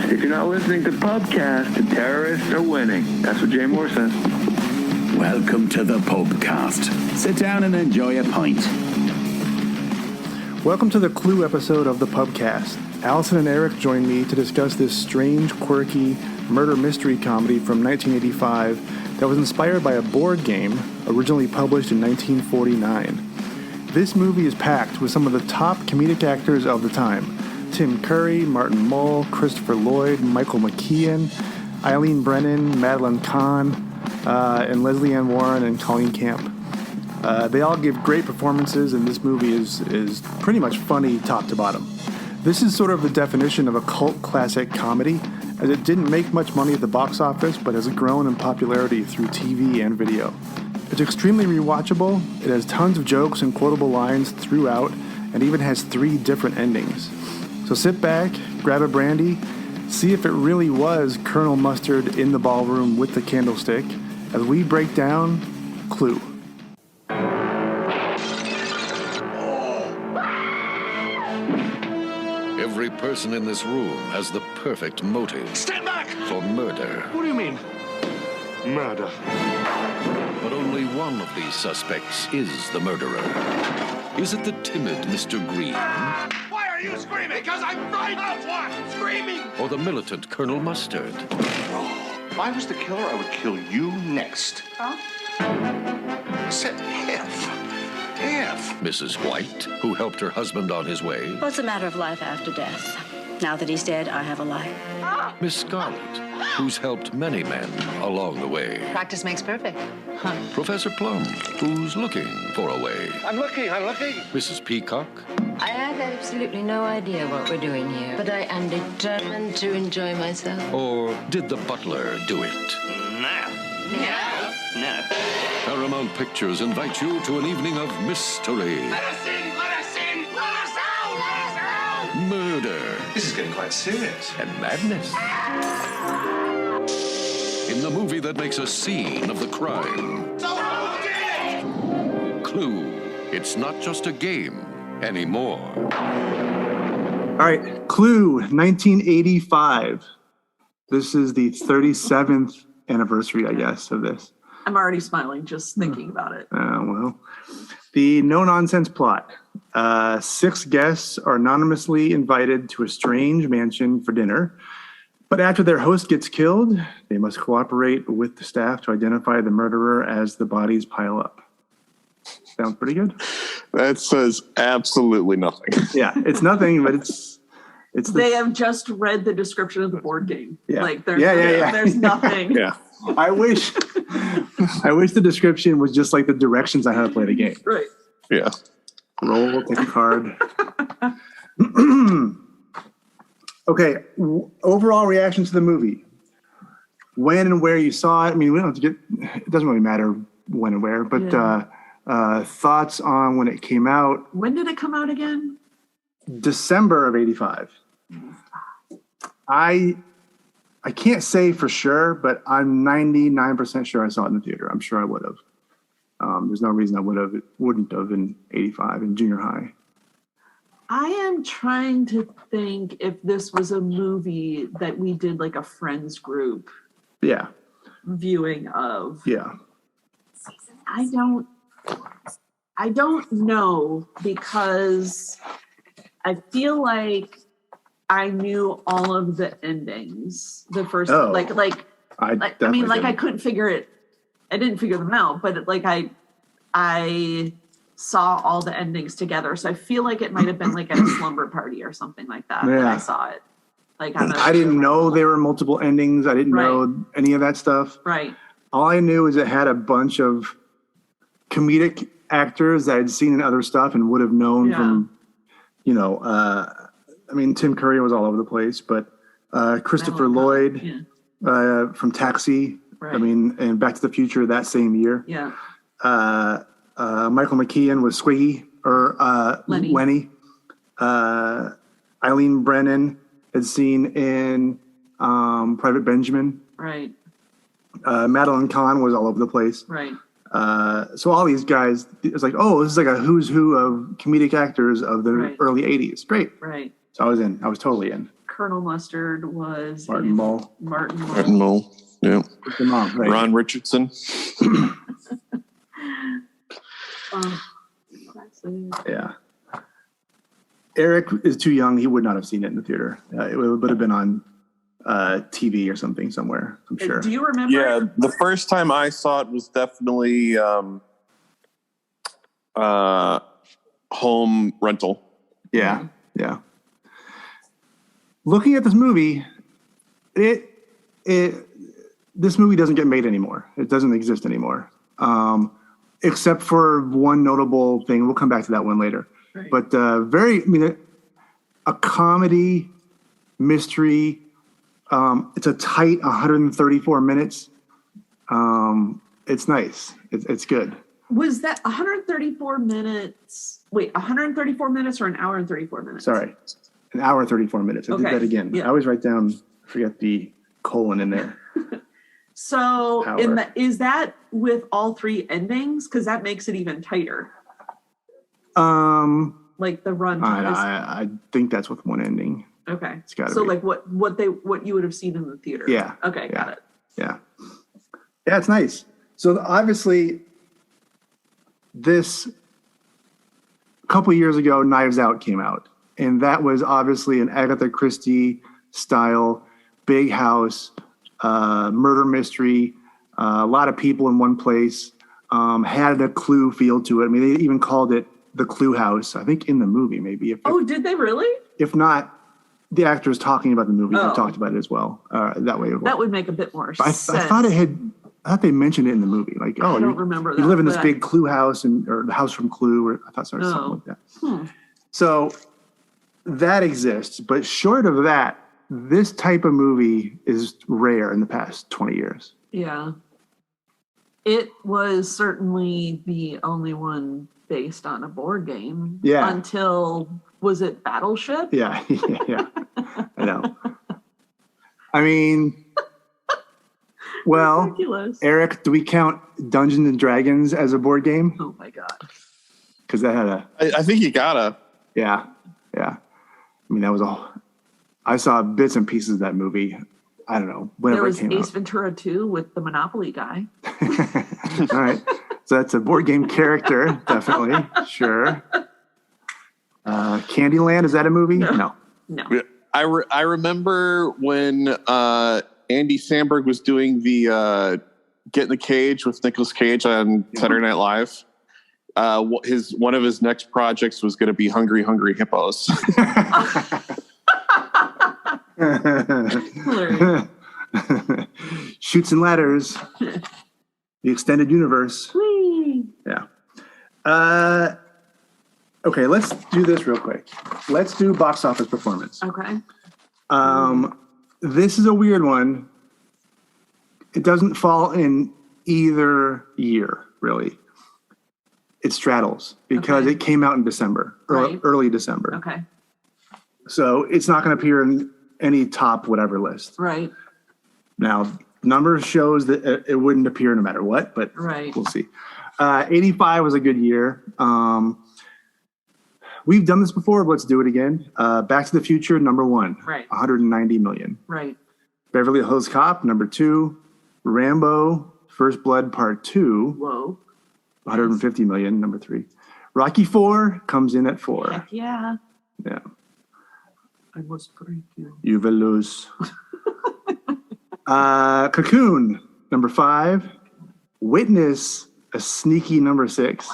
If you're not listening to Pubcast, the terrorists are winning. That's what Jay Moore says. Welcome to the Pubcast. Sit down and enjoy a pint. Welcome to the Clue episode of the Pubcast. Allison and Eric join me to discuss this strange, quirky murder mystery comedy from 1985 that was inspired by a board game originally published in 1949. This movie is packed with some of the top comedic actors of the time. Tim Curry, Martin Mull, Christopher Lloyd, Michael McKean, Eileen Brennan, Madeline Kahn, and Lesley Warren and Colleen. They all give great performances, and this movie is pretty much funny top to bottom. This is sort of the definition of a cult classic comedy, as it didn't make much money at the box office, but has grown in popularity through TV and video. It's extremely rewatchable, it has tons of jokes and quotable lines throughout, and even has 3 different endings. So sit back, grab a brandy, see if it really was Colonel Mustard in the ballroom with the candlestick, as we break down Clue. Every person in this room has the perfect motive. Stand back! For murder. What do you mean? Murder. But only one of these suspects is the murderer. Is it the timid Mr. Green? Why are you screaming? Because I'm frightened of what? Screaming! Or the militant Colonel Mustard? If I was the killer, I would kill you next. Huh? I said if. Mrs. White, who helped her husband on his way? Well, it's a matter of life after death. Now that he's dead, I have a life. Miss Scarlet, who's helped many men along the way? Practice makes perfect. Huh. Professor Plum, who's looking for a way? I'm looking. Mrs. Peacock? I have absolutely no idea what we're doing here, but I am determined to enjoy myself. Or did the butler do it? No. Paramount Pictures invite you to an evening of mystery. Let us out! Murder. This is getting quite serious. And madness. In the movie that makes a scene of the crime. So who did it? Clue. It's not just a game anymore. All right, Clue, 1985. This is the 37th anniversary, I guess, of this. I'm already smiling just thinking about it. Well, the no-nonsense plot. 6 guests are anonymously invited to a strange mansion for dinner, but after their host gets killed, they must cooperate with the staff to identify the murderer as the bodies pile up. Sounds pretty good? That says absolutely nothing. Yeah, it's nothing, but it's They have just read the description of the board game. Yeah. Like there's there's nothing. Yeah. I wish the description was just like the directions on how to play the game. Right. Yeah. Roll, take a card. Okay. Overall reaction to the movie. When and where you saw it. I mean, we don't have to get. It doesn't really matter when and where, but thoughts on when it came out. When did it come out again? December of '85. I can't say for sure, but I'm 99% sure I saw it in the theater. I'm sure I would have. There's no reason I wouldn't have in '85 in junior high. I am trying to think if this was a movie that we did like a friends group viewing of. Yeah. I don't know, because I feel like I knew all of the endings. The first I couldn't figure it. I didn't figure them out, but I saw all the endings together. So I feel like it might have been like at a slumber party or something like that when I saw it. I didn't know there were multiple endings. I didn't know any of that stuff. Right. All I knew is it had a bunch of comedic actors that I'd seen in other stuff and would have known from, Tim Curry was all over the place, but Christopher Lloyd from Taxi, and Back to the Future that same year. Yeah. Michael McKean was Squiggy, or Lenny. Eileen Brennan had seen in Private Benjamin. Right. Madeline Kahn was all over the place. Right. So all these guys, it's like, oh, this is like a who's who of comedic actors of the early 80s. Great. Right. So I was in. I was totally in. Colonel Mustard was Martin Mull. Martin Mull. Martin Mull. Yeah. The mom, right? Ron Richardson. Yeah. Eric is too young. He would not have seen it in the theater. It would have been on TV or something somewhere, I'm sure. Do you remember? Yeah, the first time I saw it was definitely home rental. Yeah, yeah. Looking at this movie, this movie doesn't get made anymore. It doesn't exist anymore, except for one notable thing. We'll come back to that one later. Right. But a comedy mystery. It's a tight 134 minutes. It's nice. It's good. Was that 134 minutes? Wait, 134 minutes or an hour and 34 minutes? Sorry, an hour and 34 minutes. I did that again. Yeah. I always write down, forget the colon in there. So is that with all three endings? Because that makes it even tighter. Like the run time. I think that's with one ending. Okay. It's got to be. So like what you would have seen in the theater. Yeah. Okay, yeah, got it. Yeah. Yeah, it's nice. So obviously, a couple years ago, Knives Out came out. And that was obviously an Agatha Christie style, big house, murder mystery, a lot of people in one place, had a Clue feel to it. I mean, they even called it the Clue House, I think in the movie maybe. Did they really? If not, the actors talking about the movie have talked about it as well. That way. That would make a bit more sense. I thought they mentioned it in the movie. Like, I don't remember that. You live in this big Clue house or the house from Clue, or I thought something like that. So that exists, but short of that, this type of movie is rare in the past 20 years. Yeah. It was certainly the only one based on a board game. Yeah. Until, was it Battleship? Yeah. Yeah. I know. I mean, well, ridiculous. Eric, do we count Dungeons and Dragons as a board game? Oh my God. Because that had I think you gotta. Yeah. Yeah. I mean, that was I saw bits and pieces of that movie. I don't know. Whenever it came out. There was Ace Ventura 2 with the Monopoly guy. All right. So that's a board game character, definitely. Sure. Candyland, is that a movie? No. I remember when Andy Samberg was doing the Get in the Cage with Nicolas Cage on Saturday Night Live. One of his next projects was going to be Hungry Hungry Hippos. Shoots and Ladders. The extended universe. Whee! Yeah. Okay, let's do this real quick. Let's do box office performance. Okay. This is a weird one. It doesn't fall in either year, really. It straddles because it came out in December, early December. Okay. So it's not going to appear in any top whatever list. Right. Now, numbers shows that it wouldn't appear no matter what, but we'll see. 85 was a good year. We've done this before, but let's do it again. Back to the Future, number 1. Right. 190 million. Right. Beverly Hills Cop, number 2. Rambo, First Blood, Part 2. Whoa. 150 million, number 3. Rocky 4 comes in at 4. Heck yeah. Yeah. I was pretty good. You will lose. Cocoon, number 5. Witness, a sneaky number 6.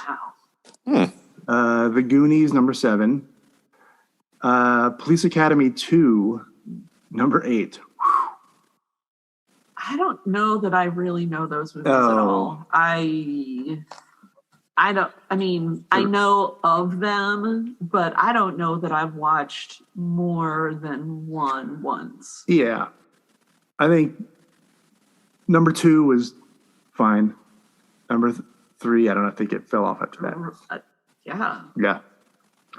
Wow. The Goonies, number 7. Police Academy 2, number 8. I don't know that I really know those movies at all. I know of them, but I don't know that I've watched more than one once. Yeah. I think number 2 was fine. Number 3, I don't know, I think it fell off after that. Yeah. Yeah.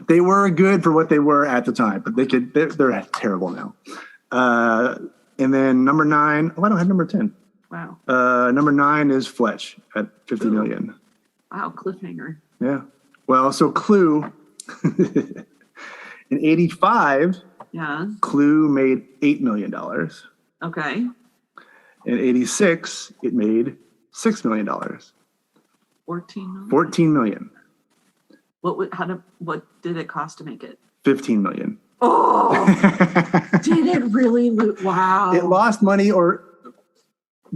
They were good for what they were at the time, but they're terrible now. And then number 9, I don't have number 10. Wow. Number 9 is Fletch at 50 million. Wow, cliffhanger. Yeah. Well, so Clue in 85 Yeah. Clue made $8 million. Okay. In 86, it made $6 million. 14 million? 14 million. What did it cost to make it? 15 million. Oh, did it really? Wow. It lost money, or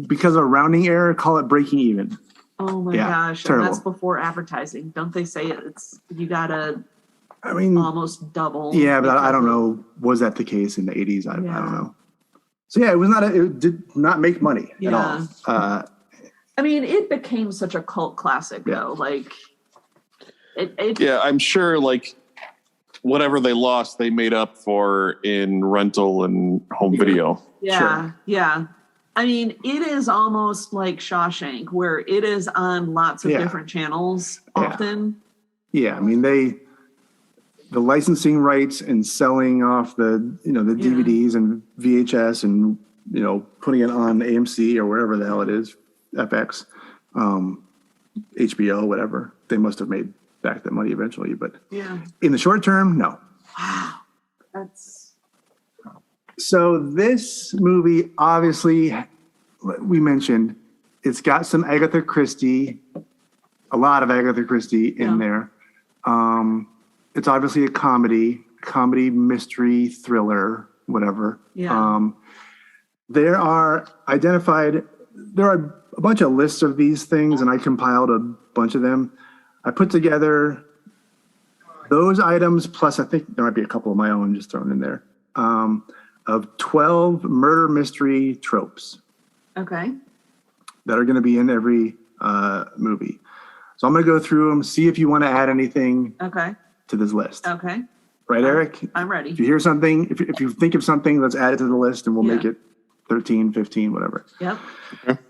because of a rounding error, call it breaking even. Oh my gosh. Terrible. And that's before advertising. Don't they say you gotta almost double? Yeah, but I don't know. Was that the case in the 80s? I don't know. So yeah, it did not make money at all. I mean, it became such a cult classic though. Like yeah, I'm sure like whatever they lost, they made up for in rental and home video. Yeah. Sure. Yeah. I mean, it is almost like Shawshank, where it is on lots of different channels often. Yeah, I mean the licensing rights and selling off the DVDs and VHS and putting it on AMC or wherever the hell it is, FX, HBO, whatever. They must have made back that money eventually, but in the short term, no. Wow, that's. So this movie, obviously, we mentioned, it's got some Agatha Christie, a lot of Agatha Christie in there. It's obviously a comedy, mystery, thriller, whatever. Yeah. There are a bunch of lists of these things, and I compiled a bunch of them. I put together those items, plus I think there might be a couple of my own just thrown in there. Of 12 murder mystery tropes. Okay. That are going to be in every movie. So I'm going to go through them, see if you want to add anything to this list. Okay. Right, Eric? I'm ready. If you hear something, if you think of something, let's add it to the list and we'll make it 13, 15, whatever. Yep. Okay.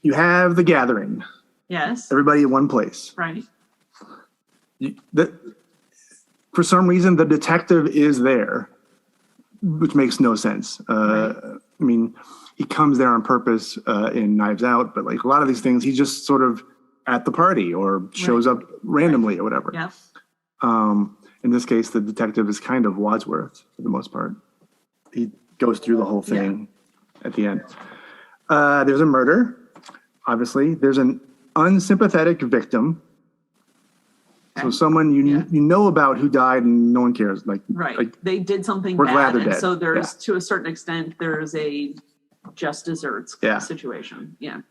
You have The Gathering. Yes. Everybody in one place. Right. For some reason, the detective is there, which makes no sense. I mean, he comes there on purpose in Knives Out, but like a lot of these things, he's just sort of at the party or shows up randomly or whatever. Yeah. In this case, the detective is kind of Wadsworth for the most part. He goes through the whole thing at the end. There's a murder, obviously. There's an unsympathetic victim. So someone you know about who died and no one cares. Like they did something we're bad, glad they're and dead. so there's to a certain extent there's a just desserts situation. Yeah.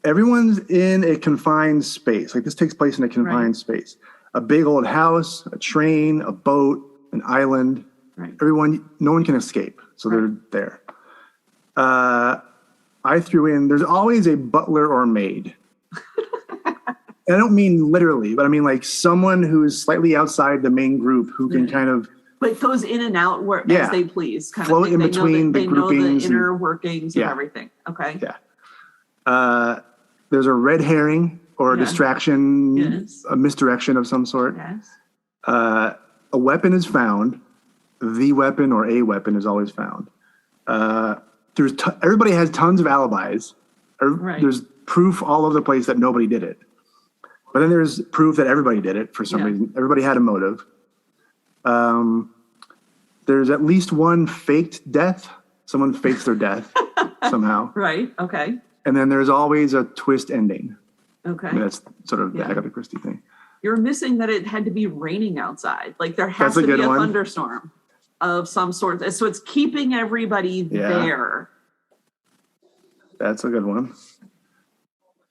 Everyone's in a confined space. Like this takes place in a confined space. A big old house, a train, a boat, an island. Right. No one can escape. So they're there. I threw in, there's always a butler or maid. I don't mean literally, but I mean like someone who is slightly outside the main group who can kind of like goes in and out as they please, kind float of thing. in between the groupings, know the inner workings of everything. Okay. Yeah. There's a red herring or a distraction, a misdirection of some sort. Yes. A weapon is found. The weapon or a weapon is always found. Everybody has tons of alibis. There's proof all over the place that nobody did it. But then there's proof that everybody did it for some reason. Everybody had a motive. There's at least one faked death. Someone fakes their death somehow. Right. Okay. And then there's always a twist ending. Okay. I mean, that's sort of the Agatha Christie thing. You're missing that it had to be raining outside. Like there has to be a thunderstorm of some sort. So it's keeping everybody there. That's a good one.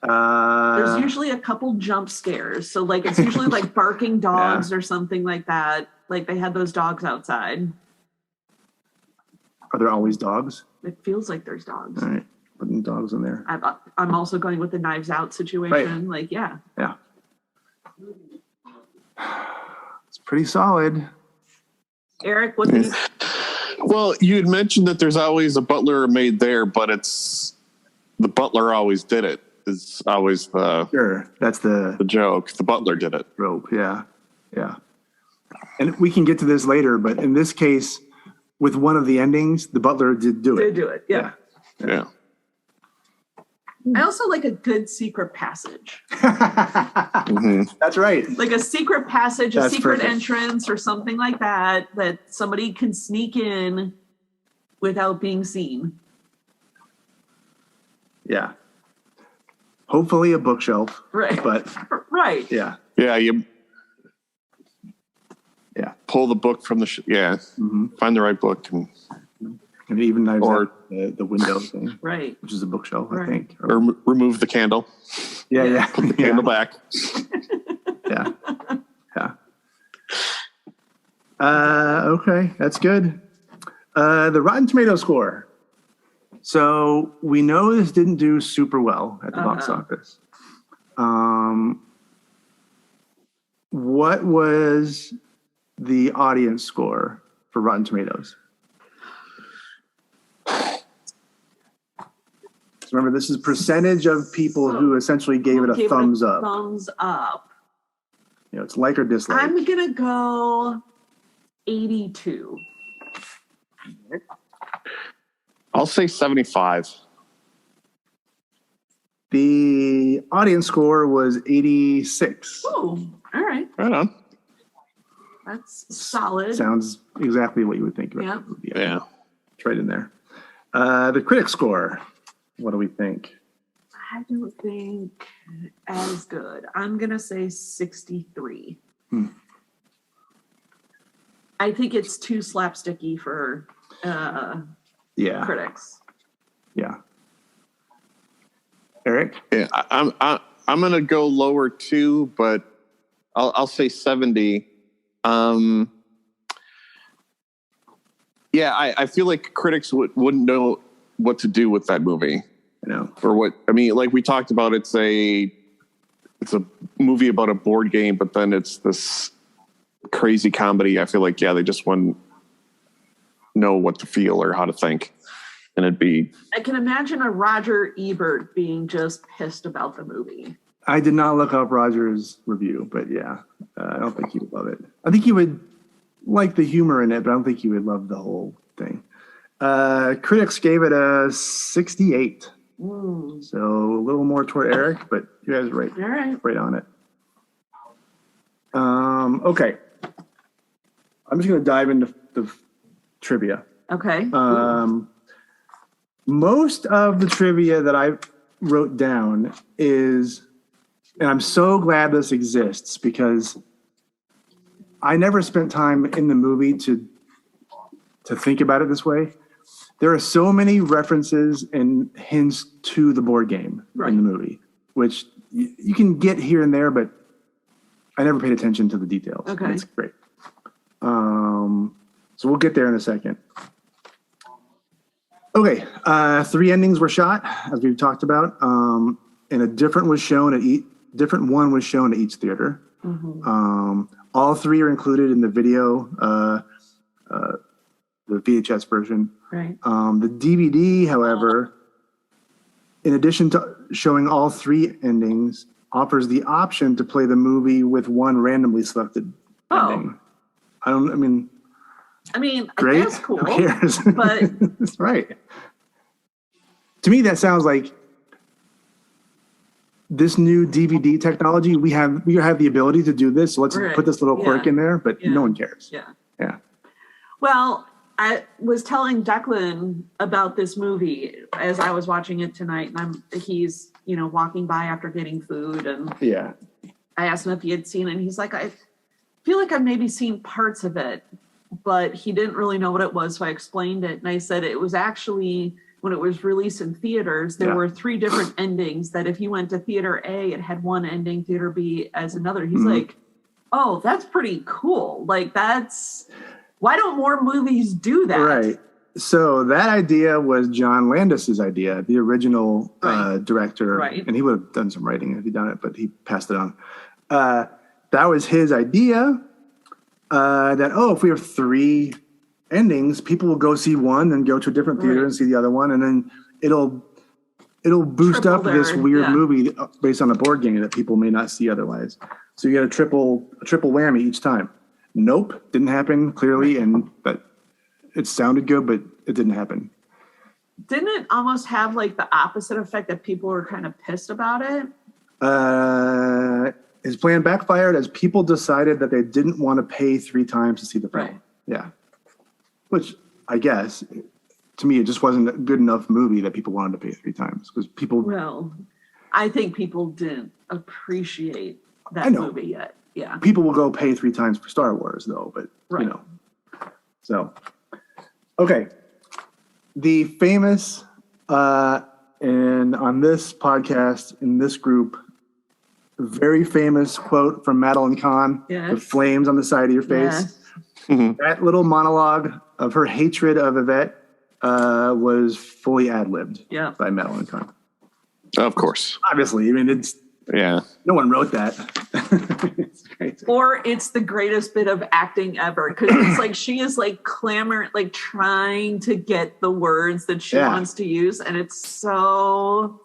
There's usually a couple jump scares. So like it's usually like barking dogs or something like that. Like they had those dogs outside. Are there always dogs? It feels like there's dogs. All right. Putting dogs in there. I'm also going with the Knives Out situation. Right. Like, yeah. It's pretty solid. Eric, what do you... Well, you had mentioned that there's always a butler or maid there, but it's the butler always did it. It's always that's the joke. The butler did it. Rope, yeah. And we can get to this later, but in this case, with one of the endings, the butler did do it. Did do it, yeah. I also like a good secret passage. That's right. Like a secret passage, a secret perfect. entrance or something like that somebody can sneak in without being seen. Yeah. Hopefully a bookshelf. Right. But right. Yeah. Yeah, you Yeah. pull the book from the find the right book and even knives out the window thing. Right. Which is a bookshelf, I think. Or remove the candle. Yeah. Put the candle back. Yeah. Okay, that's good. The Rotten Tomato score. So we know this didn't do super well at the box office. What was the audience score for Rotten Tomatoes? So remember, this is percentage of people who essentially gave it a thumbs up. Thumbs up. You know, it's like or dislike. I'm gonna go 82. I'll say 75. The audience score was 86. Oh, all right. Right on. That's solid. Sounds exactly what you would think. Yeah. Yeah. It's right in there. The critic score. What do we think? I don't think as good. I'm going to say 63. I think it's too slapsticky for critics. Yeah. Eric? Yeah, I'm gonna go lower too, but I'll say 70. Yeah, I feel like critics wouldn't know what to do with that movie. I know. For what I mean, like we talked about, it's a movie about a board game, but then it's this crazy comedy. I feel like they just wouldn't know what to feel or how to think. And it'd be... I can imagine a Roger Ebert being just pissed about the movie. I did not look up Roger's review, but I don't think he would love it. I think he would like the humor in it, but I don't think he would love the whole thing. Critics gave it a 68. So a little more toward Eric, but you guys are right on it. Okay. I'm just going to dive into the trivia. Okay. Most of the trivia that I wrote down is, and I'm so glad this exists because I never spent time in the movie to think about it this way. There are so many references and hints to the board game in the movie, which you can get here and there, but I never paid attention to the details. Okay. It's great. So we'll get there in a second. Okay, 3 endings were shot, as we've talked about, and a different one was shown at each theater. All 3 are included in the video, the VHS version. Right. The DVD, however, in addition to showing all 3 endings, offers the option to play the movie with one randomly selected ending. I mean, great. That's cool. Who cares? But that's right. To me, that sounds like this new DVD technology. We have the ability to do this. So let's put this little quirk in there, but no one cares. Yeah. Well, I was telling Declan about this movie as I was watching it tonight, and he's walking by after getting food, and I asked him if he had seen it, and he's like, I feel like I've maybe seen parts of it, but he didn't really know what it was, so I explained it, and I said it was actually, when it was released in theaters, there were 3 different endings, that if you went to theater A, it had one ending, theater B as another. He's like, oh, that's pretty cool. Like, why don't more movies do that? Right. So that idea was John Landis's idea, the original director. Right. And he would have done some writing if he'd done it, but he passed it on. That was his idea, that, if we have 3 endings, people will go see one and go to a different theater and see the other one. And then it'll boost up this weird movie based on a board game that people may not see otherwise. So you get a triple whammy each time. Nope, didn't happen clearly, but it sounded good, but it didn't happen. didn't it almost have like the opposite effect that people were kind of pissed about it? His plan backfired as people decided that they didn't want to pay 3 times to see the film. Right. Yeah. Which I guess, to me, it just wasn't a good enough movie that people wanted to pay 3 times because people. Well, I think people didn't appreciate that movie yet. Yeah. People will go pay 3 times for Star Wars, though, but you know. So, okay. The famous, and on this podcast, in this group, very famous quote from Madeline Kahn, with flames on the side of your face. Yes. That little monologue of her hatred of Yvette was fully ad-libbed by Madeline Kahn. Of course. Obviously. I mean, it's... Yeah. No one wrote that. It's crazy. Or it's the greatest bit of acting ever because it's like she is like clamoring, like trying to get the words that she wants to use, and it's so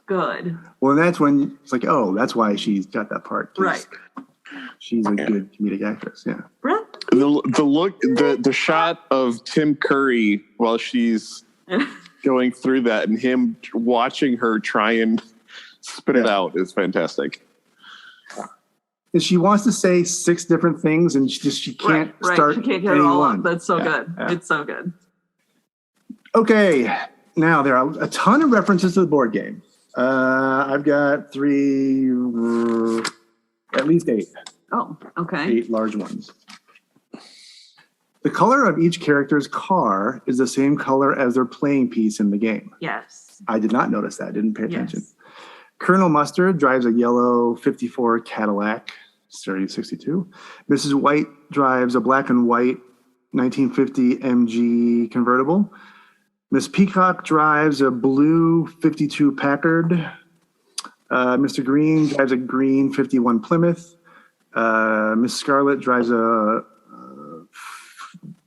good. Well, that's when it's like, oh, that's why she's got that part. Right. She's a good comedic actress. Yeah. The shot of Tim Curry while she's going through that and him watching her try and spit it out is fantastic. And she wants to say 6 different things and she can't start. She can't get it all up. That's so good. Yeah. It's so good. Okay. Now there are a ton of references to the board game. I've got 3, at least 8. Oh, okay. 8 large ones. The color of each character's car is the same color as their playing piece in the game. Yes. I did not notice that. Didn't pay attention. Yes. Colonel Mustard drives a yellow 54 Cadillac, Series 62. Mrs. White drives a black and white 1950 MG convertible. Miss Peacock drives a blue 52 Packard. Mr. Green drives a green 51 Plymouth. Miss Scarlet drives a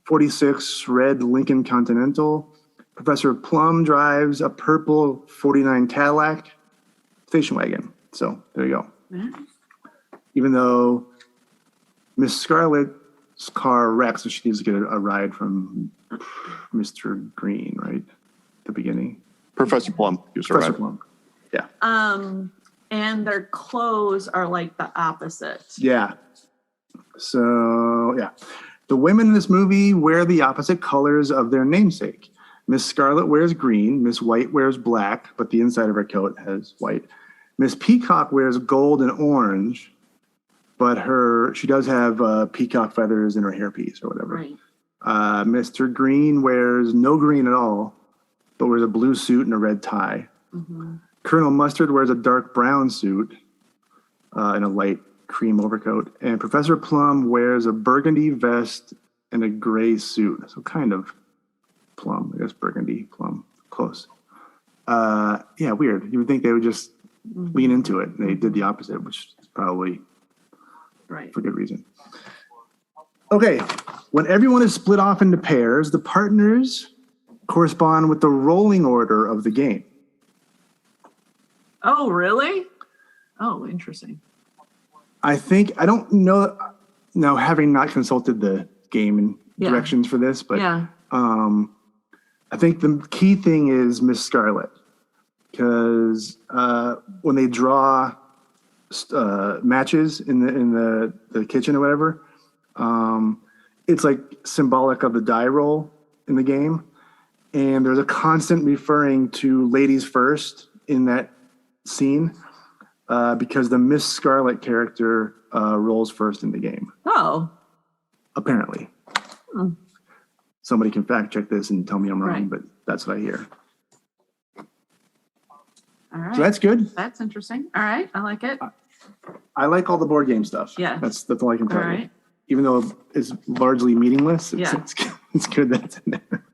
46 red Lincoln Continental. Professor Plum drives a purple 49 Cadillac station wagon. So there you go. Mm-hmm. Even though Miss Scarlet's car wrecks, so she needs to get a ride from Mr. Green, right? At the beginning. Professor Plum. Professor Plum. Yeah. And their clothes are like the opposite. Yeah. So, yeah. The women in this movie wear the opposite colors of their namesake. Miss Scarlet wears green. Miss White wears black, but the inside of her coat has white. Miss Peacock wears gold and orange, but she does have peacock feathers in her hairpiece or whatever. Right. Mr. Green wears no green at all, but wears a blue suit and a red tie. Mm-hmm. Colonel Mustard wears a dark brown suit and a light cream overcoat. And Professor Plum wears a burgundy vest and a gray suit. So kind of plum, I guess burgundy, plum, close. Yeah, weird. You would think they would just lean into it. They did the opposite, which is probably for good reason. Okay, when everyone is split off into pairs, the partners correspond with the rolling order of the game. Oh, really? Oh, interesting. I don't know, now having not consulted the game and directions for this, but I think the key thing is Miss Scarlet, because when they draw matches in the kitchen or whatever, it's like symbolic of the die roll in the game. And there's a constant referring to ladies first in that scene because the Miss Scarlet character rolls first in the game. Oh. Apparently. Hmm. Somebody can fact check this and tell me I'm wrong, but that's what I hear. All right. So that's good. That's interesting. All right. I like it. I like all the board game stuff. Yeah. That's all I can tell you. Even though it's largely meaningless, it's good that it's in there.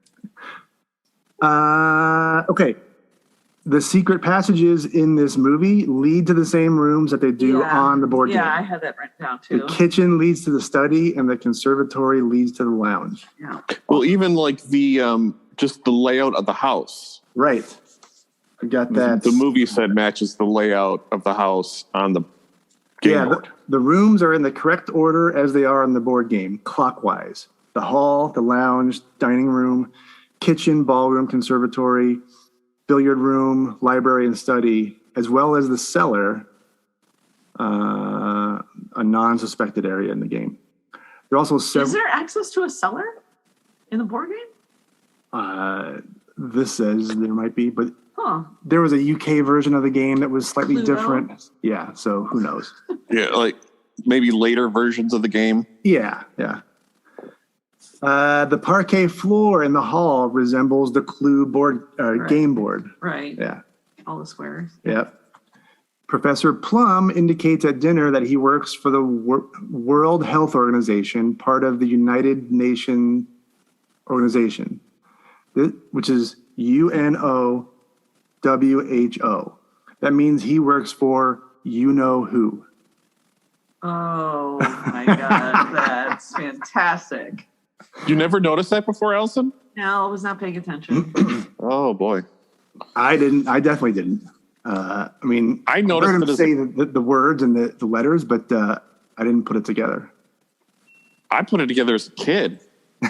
Okay. The secret passages in this movie lead to the same rooms that they do on the board game. Yeah, I had that written down too. The kitchen leads to the study and the conservatory leads to the lounge. Yeah. Well, even like the just the layout of the house. Right. I got that. The movie said matches the layout of the house on the game board. The rooms are in the correct order as they are on the board game, clockwise. The hall, the lounge, dining room, kitchen, ballroom, conservatory, billiard room, library, and study, as well as the cellar, a non-suspected area in the game. There are also several. Is there access to a cellar in the board game? This says there might be, but there was a UK version of the game that was slightly different. Yeah, so who knows? Yeah, like maybe later versions of the game. Yeah. The parquet floor in the hall resembles the Clue board game board. Right. Yeah. All the squares. Yep. Professor Plum indicates at dinner that he works for the World Health Organization, part of the United Nations organization, which is UNOWHO. That means he works for you know who. Oh my God, that's fantastic. You never noticed that before, Allison? No, I was not paying attention. Oh boy, I didn't. I definitely didn't. I mean, I noticed heard him say the words and the letters, but I didn't put it together. I put it together as a kid.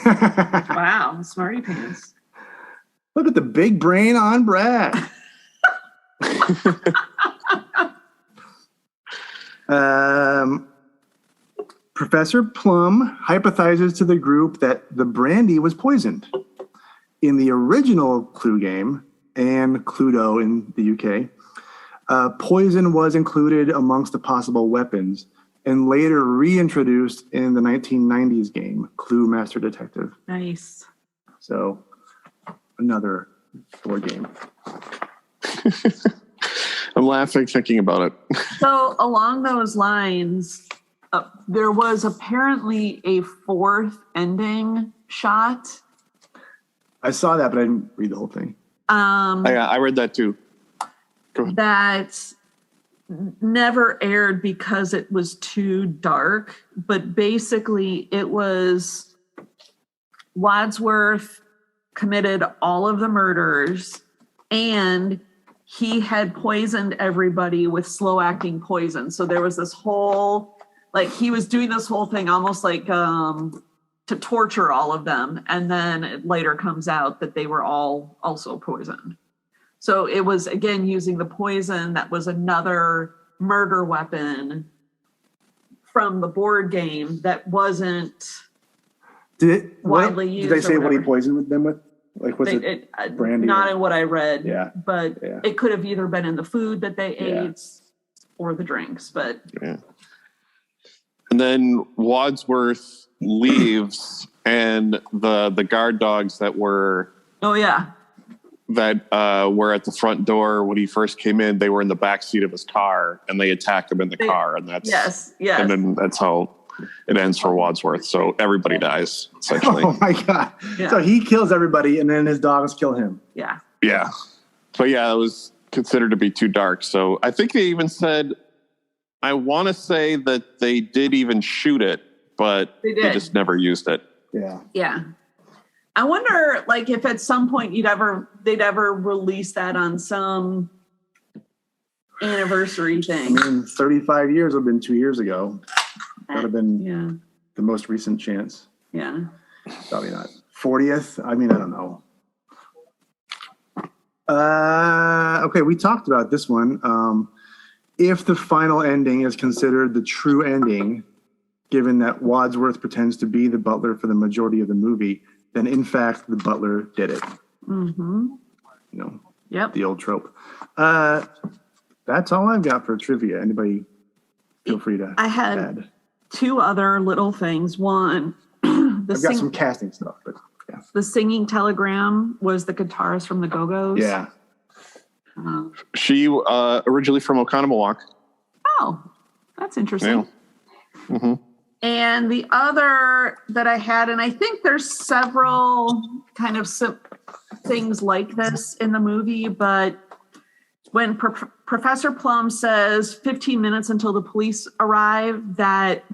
Wow, smarty pants. Look at the big brain on Brad. Professor Plum hypothesizes to the group that the brandy was poisoned. In the original Clue game and Cluedo in the UK, poison was included amongst the possible weapons and later reintroduced in the 1990s game, Clue Master Detective. Nice. So, another board game. I'm laughing thinking about it. So, along those lines, there was apparently a fourth ending shot. I saw that, but I didn't read the whole thing. I read that too. Go ahead. That never aired because it was too dark, but basically it was Wadsworth committed all of the murders and he had poisoned everybody with slow acting poison. So there was this whole, like he was doing this whole thing almost like to torture all of them. And then it later comes out that they were all also poisoned. So it was, again, using the poison that was another murder weapon from the board game that wasn't widely used. Did they say what he poisoned them with? Like, was it brandy? Not in what I read. Yeah. But it could have either been in the food that they ate or the drinks. But and then Wadsworth leaves, and the guard dogs that were that were at the front door when he first came in, they were in the back seat of his car, and they attack him in the car, and that's yes, and then that's how it ends for Wadsworth. So everybody dies essentially. Oh my God! Yeah. So he kills everybody, and then his dogs kill him. Yeah. Yeah. But yeah, it was considered to be too dark. So I think they even said, I want to say that they did even shoot it, but they just never used it. Yeah. Yeah. I wonder, like, if at some point they'd ever release that on some anniversary thing. I mean, 35 years would have been 2 years ago. That would have been the most recent chance. Yeah. Probably not. 40th? I mean, I don't know. Okay, we talked about this one. If the final ending is considered the true ending, given that Wadsworth pretends to be the butler for the majority of the movie, then in fact the butler did it. Mm-hmm. You know, the old trope. That's all I've got for trivia. Anybody feel free to I had add. Two other little things. One, I've got some casting stuff, but yeah. The singing telegram was the guitarist from the Go-Go's. Yeah. She originally from Oconomowoc. Oh, that's interesting. Yeah. Mm-hmm. And the other that I had, and I think there's several kind of things like this in the movie, but when Professor Plum says 15 minutes until the police arrive, that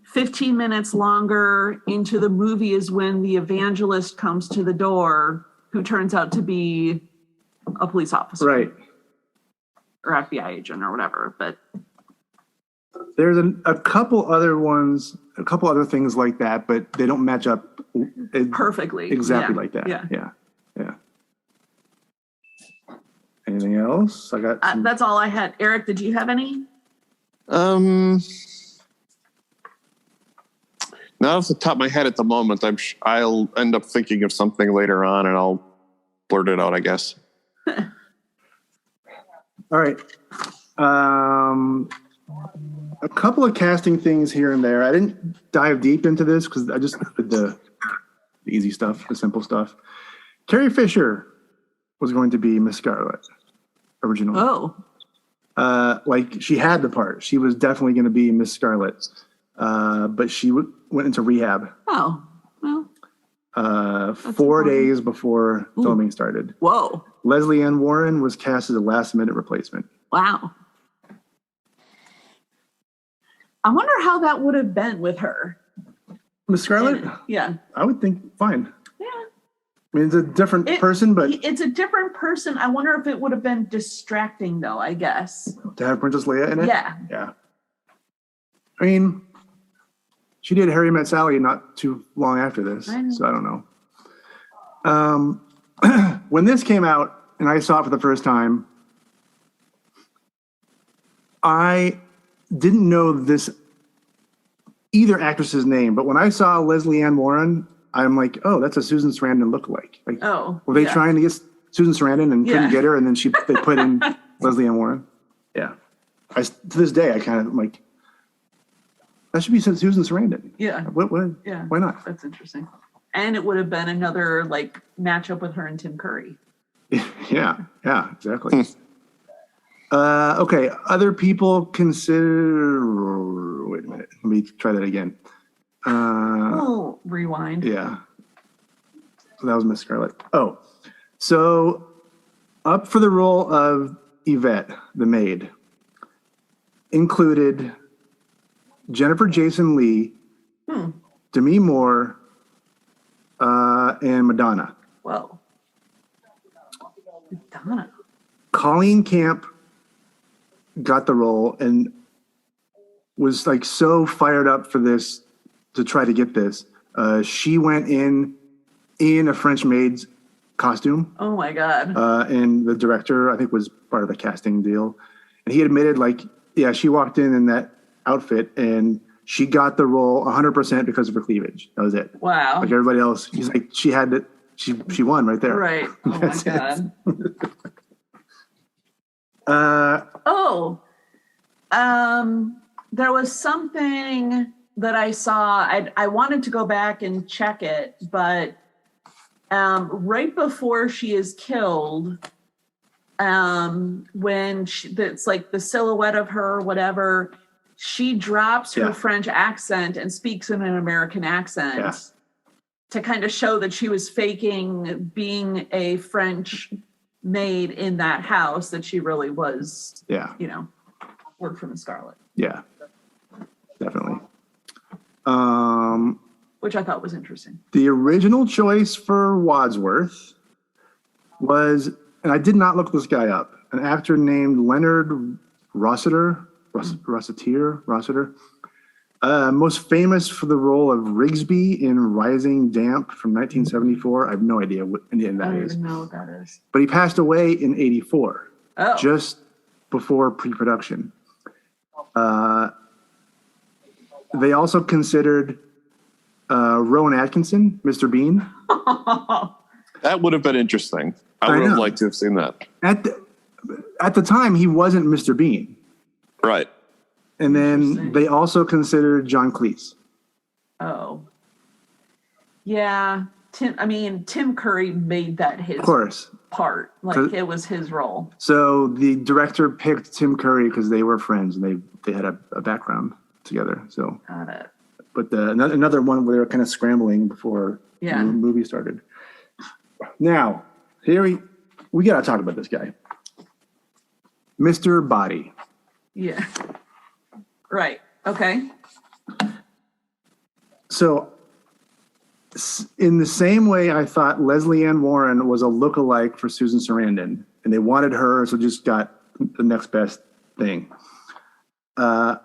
15 minutes longer into the movie is when the evangelist comes to the door, who turns out to be a police officer. Right. Or FBI agent or whatever, but... There's a couple other ones, a couple other things like that, but they don't match up perfectly exactly like that. Yeah. Anything else? I got. That's all I had. Eric, did you have any? Not off the top of my head at the moment. I'll end up thinking of something later on, and I'll blurt it out, I guess. All right. A couple of casting things here and there. I didn't dive deep into this because I just did the easy stuff, the simple stuff. Carrie Fisher was going to be Miss Scarlet originally. Oh. Like she had the part. She was definitely going to be Miss Scarlet. But she went into rehab. Oh, well. 4 days before filming started. Whoa. Lesley Ann Warren was cast as a last-minute replacement. Wow. I wonder how that would have been with her. Miss Scarlet? Yeah. I would think fine. Yeah. I mean, it's a different person, but... It's a different person. I wonder if it would have been distracting, though, I guess. To have Princess Leia in it? Yeah. Yeah. I mean, she did Harry Met Sally not too long after this, so I don't know. When this came out, and I saw it for the first time, I didn't know either actress's name, but when I saw Lesley Ann Warren, I'm like, oh, that's a Susan Sarandon lookalike. Like, were they trying to get Susan Sarandon and couldn't get her, and then they put in Lesley Ann Warren? Yeah. To this day, I kind of like, that should be Susan Sarandon. Yeah. Yeah. Why not? That's interesting. And it would have been another like matchup with her and Tim Curry. Yeah, exactly. Okay, other people consider. Wait a minute. Let me try that again. We'll rewind. Yeah. So that was Miss Scarlet. Oh, so up for the role of Yvette, the maid, included Jennifer Jason Leigh, Demi Moore, and Madonna. Whoa. Madonna. Colleen Camp got the role and was like so fired up for this to try to get this. She went in a French maid's costume. Oh my God. And the director, I think, was part of the casting deal. And he admitted, like, yeah, she walked in that outfit and she got the role 100% because of her cleavage. That was it. Wow. Like everybody else, he's like, she had it. She won right there. Right. Oh my God. There was something that I saw. I wanted to go back and check it, but right before she is killed, when it's like the silhouette of her, whatever, she drops her French accent and speaks in an American accent to kind of show that she was faking being a French maid in that house, that she really was, worked for Miss Scarlet. Yeah, definitely. Which I thought was interesting. The original choice for Wadsworth was, and I did not look this guy up, an actor named Leonard Rossiter, most famous for the role of Rigsby in Rising Damp from 1974. I have no idea what any of that is. I don't even know what that is. But he passed away in 84, just before pre-production. They also considered Rowan Atkinson, Mr. Bean. That would have been interesting. I would have liked to have seen that. At the time, he wasn't Mr. Bean. Right. And then they also considered John Cleese. Oh. Yeah. Tim Curry made that his part. Like, it was his role. So the director picked Tim Curry because they were friends and they had a background together. So got it. But another one where they were kind of scrambling before the movie started. Now, here we got to talk about this guy. Mr. Boddy. Yeah. Right. Okay. So in the same way I thought Lesley Ann Warren was a lookalike for Susan Sarandon, and they wanted her, so just got the next best thing. I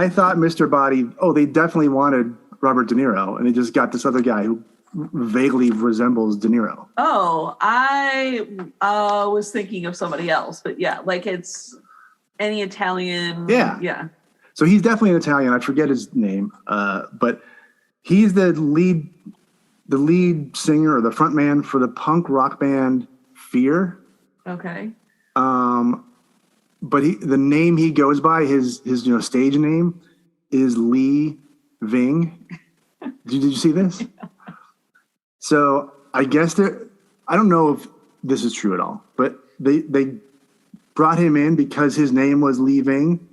thought Mr. Boddy, they definitely wanted Robert De Niro, and they just got this other guy who vaguely resembles De Niro. Oh, I was thinking of somebody else, but yeah, like it's any Italian. Yeah. So he's definitely an Italian. I forget his name, but he's the lead singer or the front man for the punk rock band Fear. Okay. But the name he goes by, his stage name is Lee Ving. Did you see this? Yeah. So I guess I don't know if this is true at all, but they brought him in because his name was Lee Ving,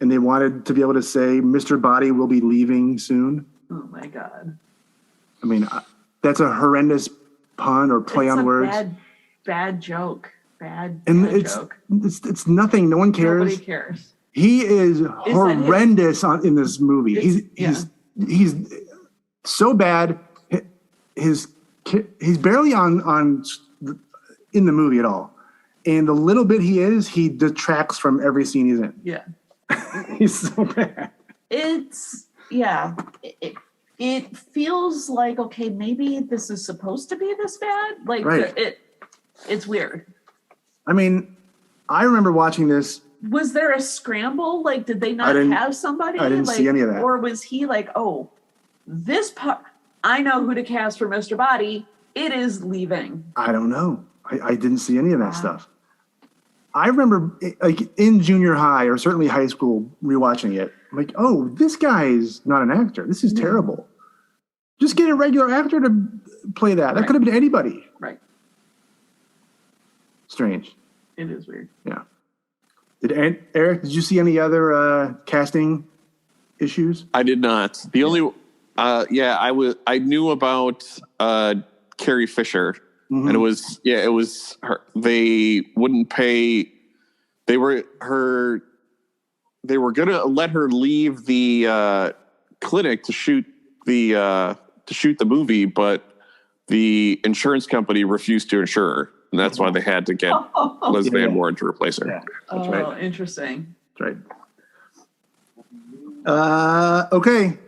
and they wanted to be able to say Mr. Boddy will be leaving soon. Oh my God. I mean, that's a horrendous pun or play on words. Bad joke. Bad joke. It's nothing. No one cares. Nobody cares. He is horrendous in this movie. He's so bad. He's barely on in the movie at all, and the little bit he detracts from every scene he's in. Yeah, he's so bad. It feels like, okay, maybe this is supposed to be this bad. Like right. It's weird. I mean, I remember watching this. Was there a scramble? Like, did they not have somebody? I didn't see any of that. Or was he like, oh, this part, I know who to cast for Mr. Boddy. It is leaving. I don't know. I didn't see any of that stuff. I remember, like, in junior high or certainly high school, rewatching it. I'm like, oh, this guy's not an actor. This is terrible. Just get a regular actor to play that. That could have been anybody. Right. Strange. It is weird. Yeah. Eric, did you see any other casting issues? I did not. The only, I knew about Carrie Fisher, and it was her. They wouldn't pay. They were gonna let her leave the clinic to shoot the movie, but the insurance company refused to insure her. And that's why they had to get Liz Van Ward to replace her. Yeah, that's right. Interesting. That's right. Okay.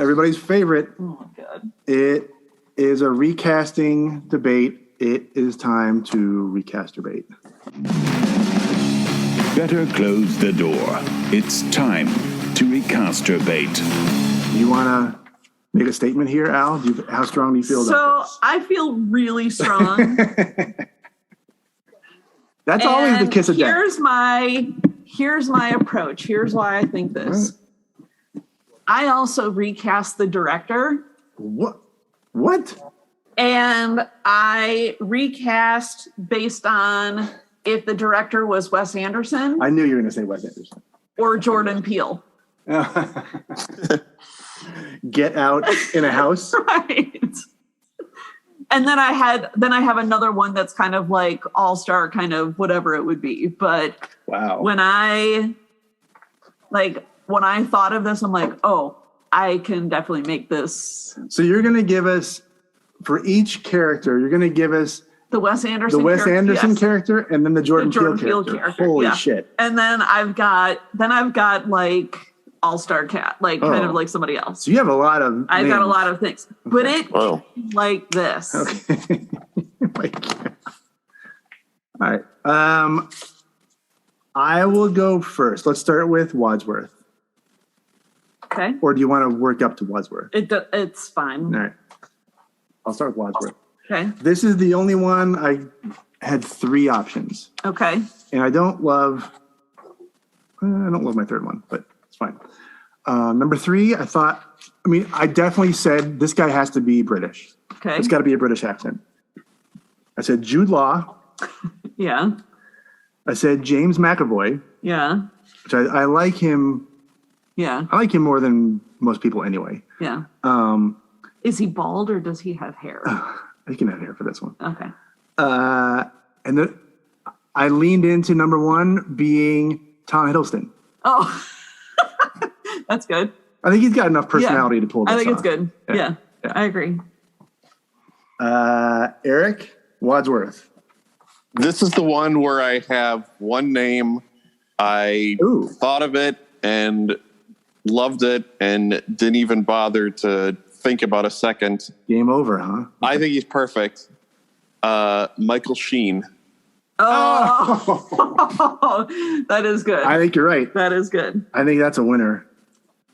Everybody's favorite. Oh, my God. It is a recasting debate. It is time to recast debate. Better close the door. It's time to recast debate. You want to make a statement here, Al? How strong do you feel about this? So I feel really strong. That's always the kiss of death. Here's my approach. Here's why I think this. I also recast the director. What? And I recast based on if the director was Wes Anderson. I knew you were going to say Wes Anderson. Or Jordan Peele. Get Out in a House. Right. And then I have another one that's kind of like all-star, kind of whatever it would be. But wow. When I thought of this, I'm like, oh, I can definitely make this. So you're going to give us, for each character, you're going to give us the Wes Anderson character, and then the Jordan Peele character. Holy shit! And then I've got like all-star cat, like kind of like somebody else. So you have a lot of. I've got a lot of things, but like this. Okay. All right. I will go first. Let's start with Wadsworth. Okay. Or do you want to work up to Wadsworth? It's fine. All right. I'll start with Wadsworth. Okay. This is the only one I had 3 options. Okay. And I don't love my third one, but it's fine. Number 3, I definitely said this guy has to be British. Okay. It's got to be a British accent. I said Jude Law. Yeah. I said James McAvoy. Yeah. Which I like him. Yeah. I like him more than most people anyway. Yeah. Is he bald or does he have hair? He can have hair for this one. Okay. And then I leaned into number 1 being Tom Hiddleston. Oh, that's good. I think he's got enough personality to pull this off. I think it's good. Yeah, I agree. Eric Wadsworth. This is the one where I have one name. I thought of it and loved it and didn't even bother to think about a second. Game over, huh? I think he's perfect. Michael Sheen. Oh, that is good. I think you're right. That is good. I think that's a winner.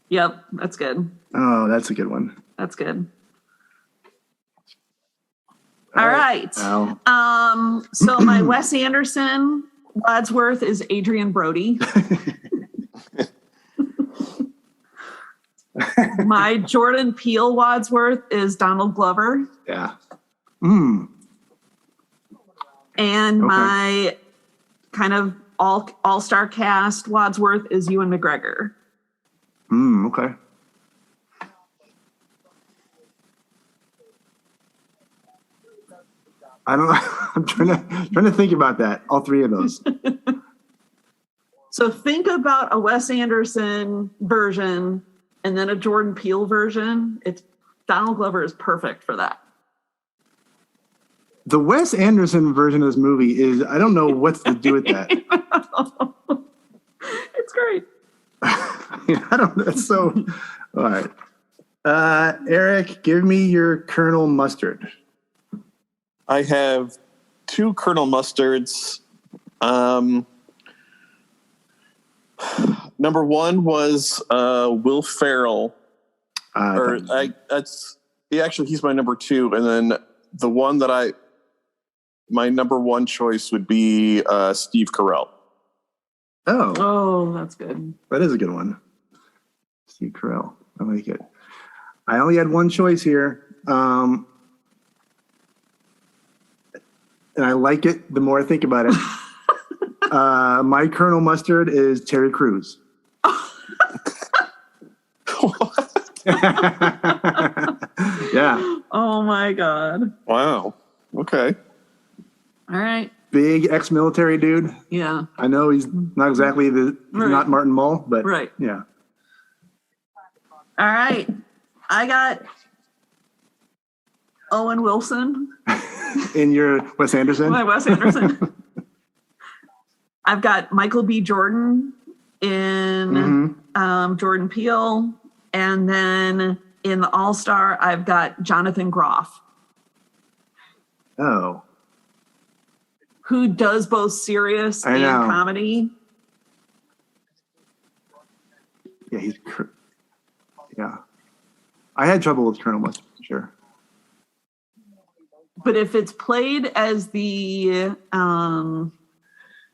Yep, that's good. Oh, that's a good one. That's good. All right. Al. So my Wes Anderson Wadsworth is Adrian Brody. My Jordan Peele Wadsworth is Donald Glover. Yeah. And my kind of all-star cast Wadsworth is Ewan McGregor. Okay. I don't know. I'm trying to think about that. All three of those. So think about a Wes Anderson version and then a Jordan Peele version. Donald Glover is perfect for that. The Wes Anderson version of this movie is, I don't know what's to do with that. It's great. I don't know. So, all right. Eric, give me your Colonel Mustard. I have 2 Colonel Mustards. Number 1 was Will Ferrell. He's my number 2, and then the one that my number 1 choice would be Steve Carell. Oh, that's good. That is a good one. Steve Carell. I like it. I only had one choice here. And I like it the more I think about it. My Colonel Mustard is Terry Crews. Yeah. Oh my God. Wow. Okay. All right. Big ex-military dude. Yeah. I know he's not exactly not Martin Mull, but yeah. All right. I got Owen Wilson. In your Wes Anderson? My Wes Anderson. I've got Michael B. Jordan in Jordan Peele. And then in the All-Star, I've got Jonathan Groff. Oh. Who does both serious and comedy. Yeah, yeah. I had trouble with Colonel Mustard, for sure. But if it's played as the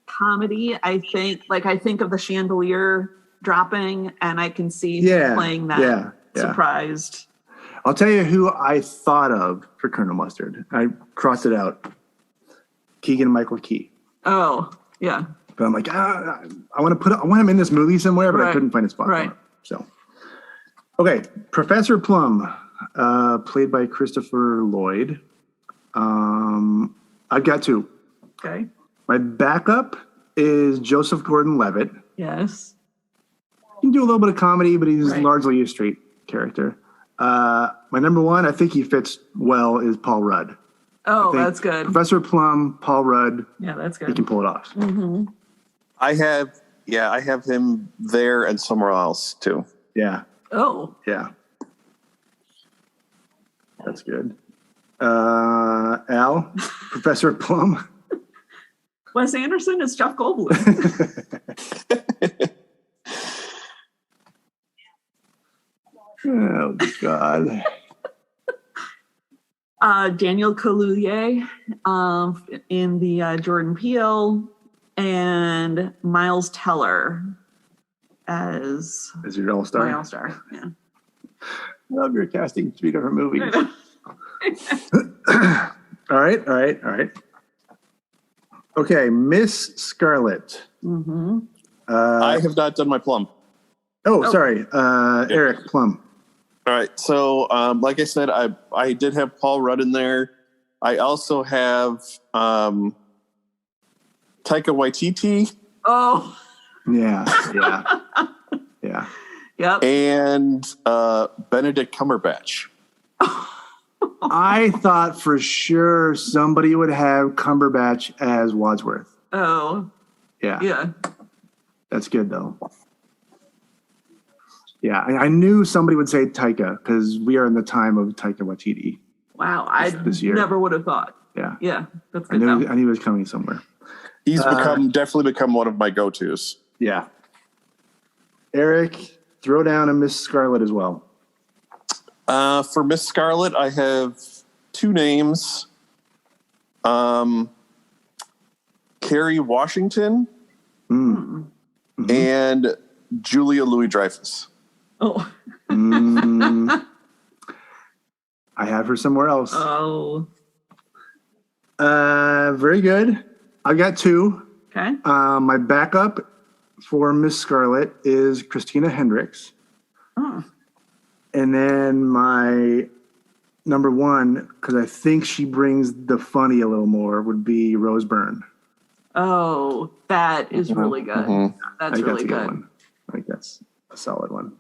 comedy, I think of the chandelier dropping, and I can see playing that surprised. I'll tell you who I thought of for Colonel Mustard. I crossed it out. Keegan-Michael Key. Oh, yeah. But I'm like, I want him in this movie somewhere, but I couldn't find a spot for him. So, okay, Professor Plum, played by Christopher Lloyd. I've got 2. Okay. My backup is Joseph Gordon-Levitt. Yes. He can do a little bit of comedy, but he's largely a straight character. My number 1, I think he fits well, is Paul Rudd. Oh, that's good. Professor Plum, Paul Rudd. Yeah, that's good. He can pull it off. Mm-hmm. I have him there and somewhere else too. Yeah. Oh. Yeah. That's good. Al, Professor Plum. Wes Anderson is Jeff Goldblum. Oh, God. Daniel Kaluuya in the Jordan Peele, and Miles Teller as your all-star. My all-star, yeah. I love your casting 3 different movies. All right. Okay, Miss Scarlet. Mm-hmm. I have not done my Plum. Sorry. Eric, Plum. All right. So, like I said, I did have Paul Rudd in there. I also have Taika Waititi. Oh. Yeah. Yep. And Benedict Cumberbatch. I thought for sure somebody would have Cumberbatch as Wadsworth. Oh. Yeah. Yeah. That's good, though. Yeah, I knew somebody would say Taika because we are in the time of Taika Waititi. Wow, I never would have thought. Yeah, that's good. I knew he was coming somewhere. He's definitely become one of my go-tos. Yeah. Eric, throw down a Miss Scarlet as well. For Miss Scarlet, I have two names. Kerry Washington and Julia Louis-Dreyfus. Oh. I have her somewhere else. Oh. Very good. I've got two. Okay. My backup for Miss Scarlet is Christina Hendricks. Oh. And then my number one, because I think she brings the funny a little more, would be Rose Byrne. Oh, that is really good. Mm-hmm. That's really good. One. I think that's a solid one.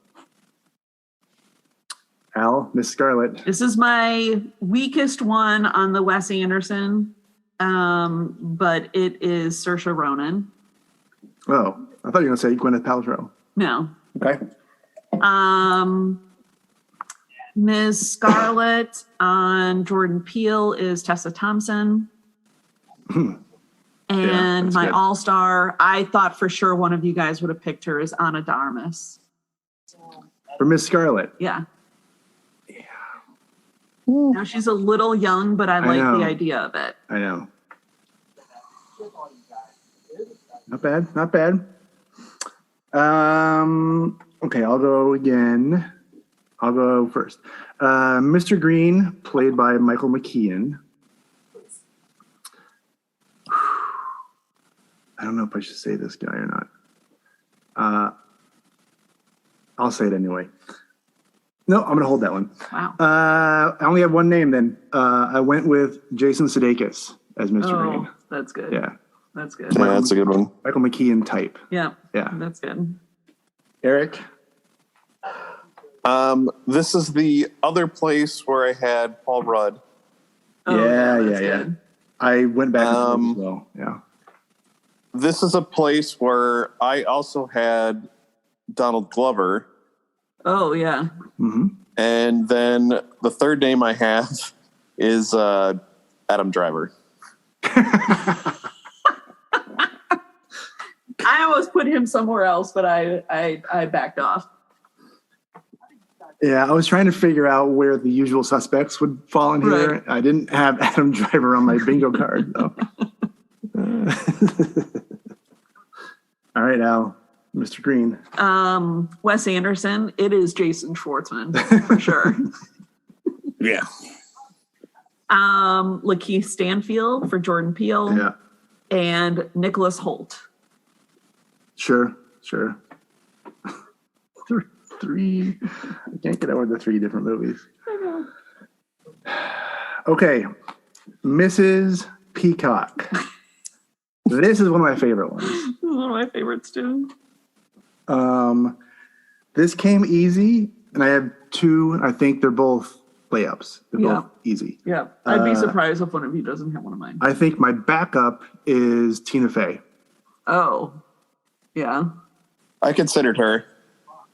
Al, Miss Scarlet. This is my weakest one on the Wes Anderson, but it is Saoirse Ronan. Oh, I thought you were going to say Gwyneth Paltrow. No. Okay. Ms. Scarlet on Jordan Peele is Tessa Thompson. And my all-star, I thought for sure one of you guys would have picked her, is Ana de Armas. For Miss Scarlet? Yeah. Now she's a little young, but I like the idea of it. I know. Not bad, not bad. Okay, I'll go again. I'll go first. Mr. Green, played by Michael McKean. I don't know if I should say this guy or not. I'll say it anyway. No, I'm going to hold that one. Wow. I only have one name then. I went with Jason Sudeikis as Mr. Green. That's good. Yeah. That's good. Yeah, that's a good one. Michael McKean type. Yeah. Yeah. That's good. Eric? This is the other place where I had Paul Rudd. Oh, yeah. Good. I went back and forth as well. Yeah. This is a place where I also had Donald Glover. Oh, yeah. Mm-hmm. And then the third name I have is Adam Driver. I almost put him somewhere else, but I backed off. Yeah, I was trying to figure out where the usual suspects would fall in here. Right. I didn't have Adam Driver on my bingo card, though. All right, Al, Mr. Green. Wes Anderson, it is Jason Schwartzman, for sure. Yeah. Lakeith Stanfield for Jordan Peele. Yeah. And Nicholas Hoult. Sure. Three. I can't get over the three different movies. I know. Okay. Mrs. Peacock. This is one of my favorite ones. This is one of my favorites, too. This came easy, and I have two. I think they're both layups. They're both easy. Yeah. I'd be surprised if one of you doesn't have one of mine. I think my backup is Tina Fey. Oh. Yeah. I considered her.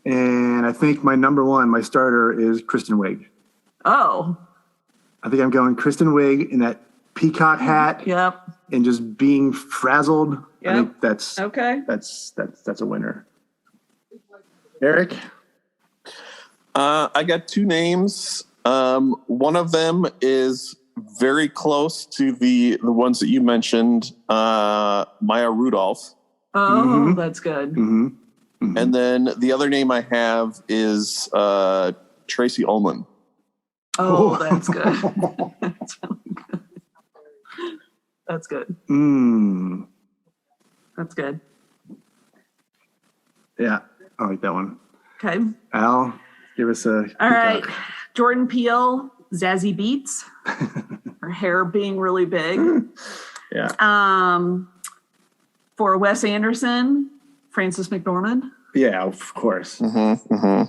And I think my number one, my starter, is Kristen Wiig. Oh. I think I'm going Kristen Wiig in that peacock hat. Yep. And just being frazzled. Yep. I think that's okay. That's a winner. Eric? I got two names. One of them is very close to the ones that you mentioned, Maya Rudolph. Oh, that's good. Mm-hmm. Mm-hmm. And then the other name I have is Tracy Ullman. Oh, that's good. That's really good. That's good. Mm. That's good. Yeah, I like that one. Okay. Al, give us a All right. Jordan Peele, Zazie Beetz. Her hair being really big. Yeah. For Wes Anderson, Frances McDormand. Yeah, of course. Mm-hmm, mm-hmm.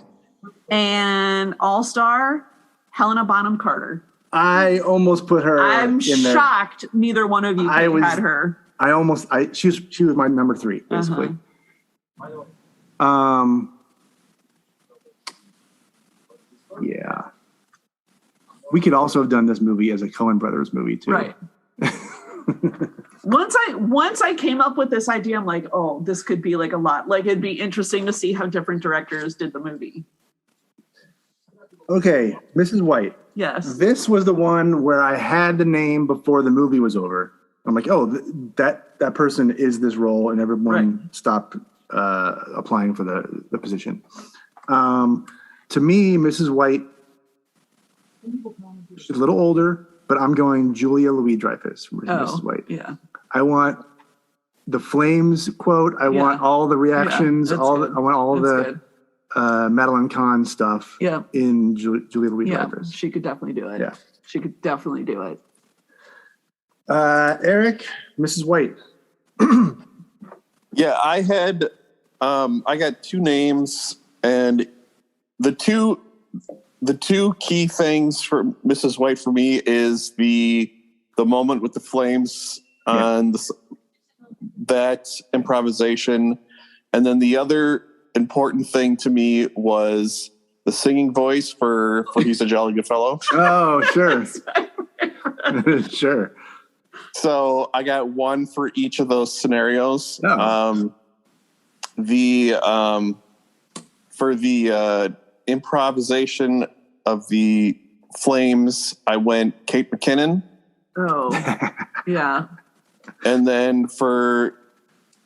And All-Star, Helena Bonham Carter. I almost put her I'm in there. shocked neither one of you had her. She was my number three, basically. Yeah. We could also have done this movie as a Coen Brothers movie too. Right. Once I came up with this idea, I'm like, oh, this could be like a lot. Like, it'd be interesting to see how different directors did the movie. Okay, Mrs. White. Yes. This was the one where I had the name before the movie was over. I'm like, oh, that person is this role, and everyone stopped applying for the position. To me, Mrs. White, she's a little older, but I'm going Julia Louis-Dreyfus for Mrs. White. Yeah. I want the Flames quote. I want all the reactions. I want all the Madeline Kahn stuff in Julia Louis-Dreyfus. She could definitely do it. Yeah. She could definitely do it. Eric, Mrs. White. Yeah, I had I got two names, and the two key things for Mrs. White for me is the moment with the flames on that improvisation, and then the other important thing to me was the singing voice for He's a Jolly Good Fellow. Oh, sure. Sure. So I got one for each of those scenarios. Oh. For the improvisation of the flames, I went Kate McKinnon. Oh, yeah. And then for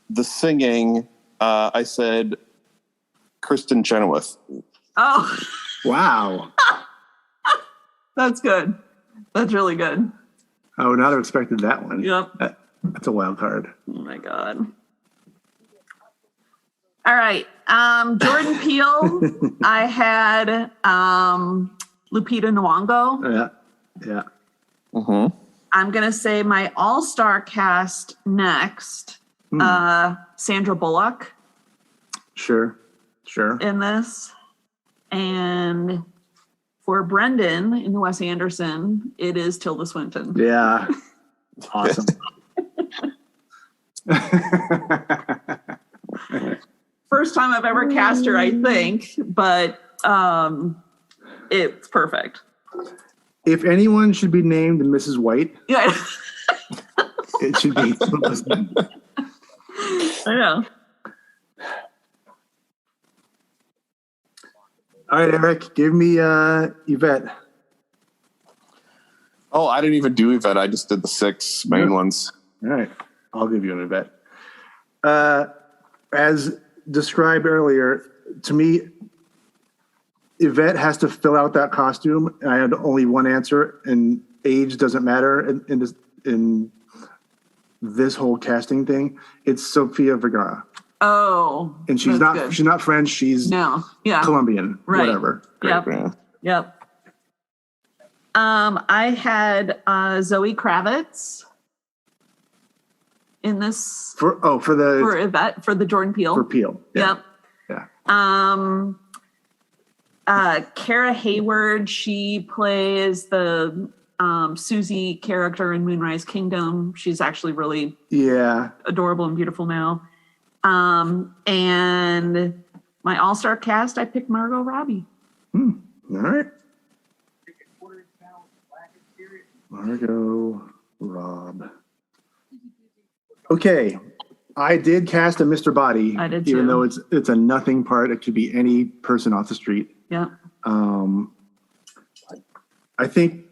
the singing, I said Kristen Chenoweth. Oh, wow. That's good. That's really good. I would not have expected that one. Yep. That's a wild card. Oh my God. All right. Jordan Peele. I had Lupita Nyong'o. Yeah. Mm-hmm. I'm gonna say my all-star cast next. Sandra Bullock. Sure. In this. And for Brendan in Wes Anderson, it is Tilda Swinton. Yeah. Awesome. First time I've ever cast her, I think, but it's perfect. If anyone should be named Mrs. White, it should be Tilda Swinton. I know. All right, Eric, give me Yvette. Oh, I didn't even do Yvette. I just did the 6 main ones. All right. I'll give you an Yvette. As described earlier, to me, Yvette has to fill out that costume. I had only one answer, and age doesn't matter in this whole casting thing. It's Sofia Vergara. Oh, and she's not French. She's Colombian, whatever. Yep. Yep. I had Zoe Kravitz in this for Yvette, for the Jordan Peele. For Peele. Yeah. Yep. Yeah. Kara Hayward, she plays the Susie character in Moonrise Kingdom. She's actually really adorable and beautiful now. And my all-star cast, I picked Margot Robbie. All right. Margot Robb. Okay. I did cast a Mr. Boddy. I did too. Even though it's a nothing part. It could be any person off the street. Yeah. I think,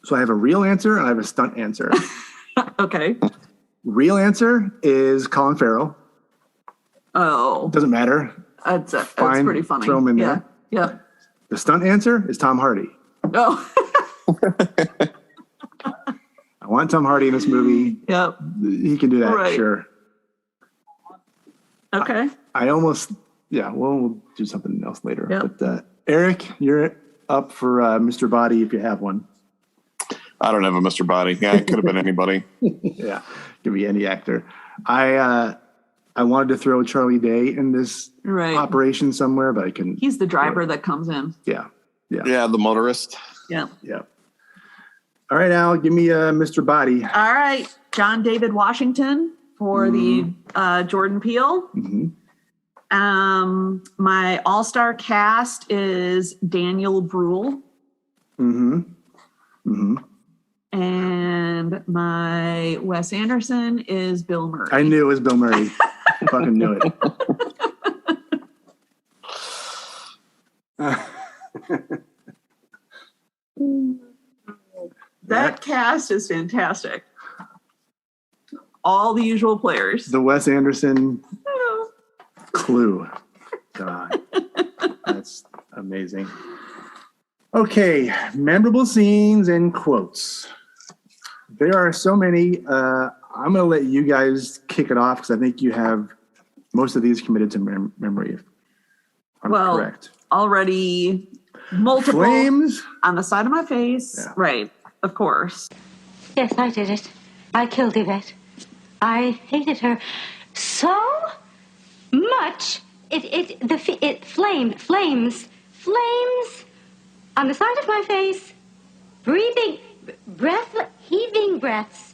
so I have a real answer and I have a stunt answer. Okay. Real answer is Colin Farrell. Oh. Doesn't matter. That's pretty funny. Throw him in there. Yeah. The stunt answer is Tom Hardy. Oh. I want Tom Hardy in this movie. Yep. He can do that, sure. Okay. I almost, we'll do something else later. Yep. But Eric, you're up for Mr. Boddy if you have one. I don't have a Mr. Boddy. Yeah, it could have been anybody. Yeah, could be any actor. I wanted to throw Charlie Day in this operation somewhere, but I couldn't. He's the driver that comes in. Yeah. Yeah, the motorist. Yeah. All right, Al, give me Mr. Boddy. All right, John David Washington for the Jordan Peele. Mm-hmm. My all-star cast is Daniel Bruhl. Mm-hmm. Mm-hmm. And my Wes Anderson is Bill Murray. I knew it was Bill Murray. I fucking knew it. That cast is fantastic. All the usual players. The Wes Anderson clue. God, that's amazing. Okay, memorable scenes and quotes. There are so many. I'm going to let you guys kick it off because I think you have most of these committed to memory. If I'm correct. Already multiple flames on the side of my face. Yeah. Right, of course. Yes, I did it. I killed Yvette. I hated her so much. Flames on the side of my face, heaving breaths.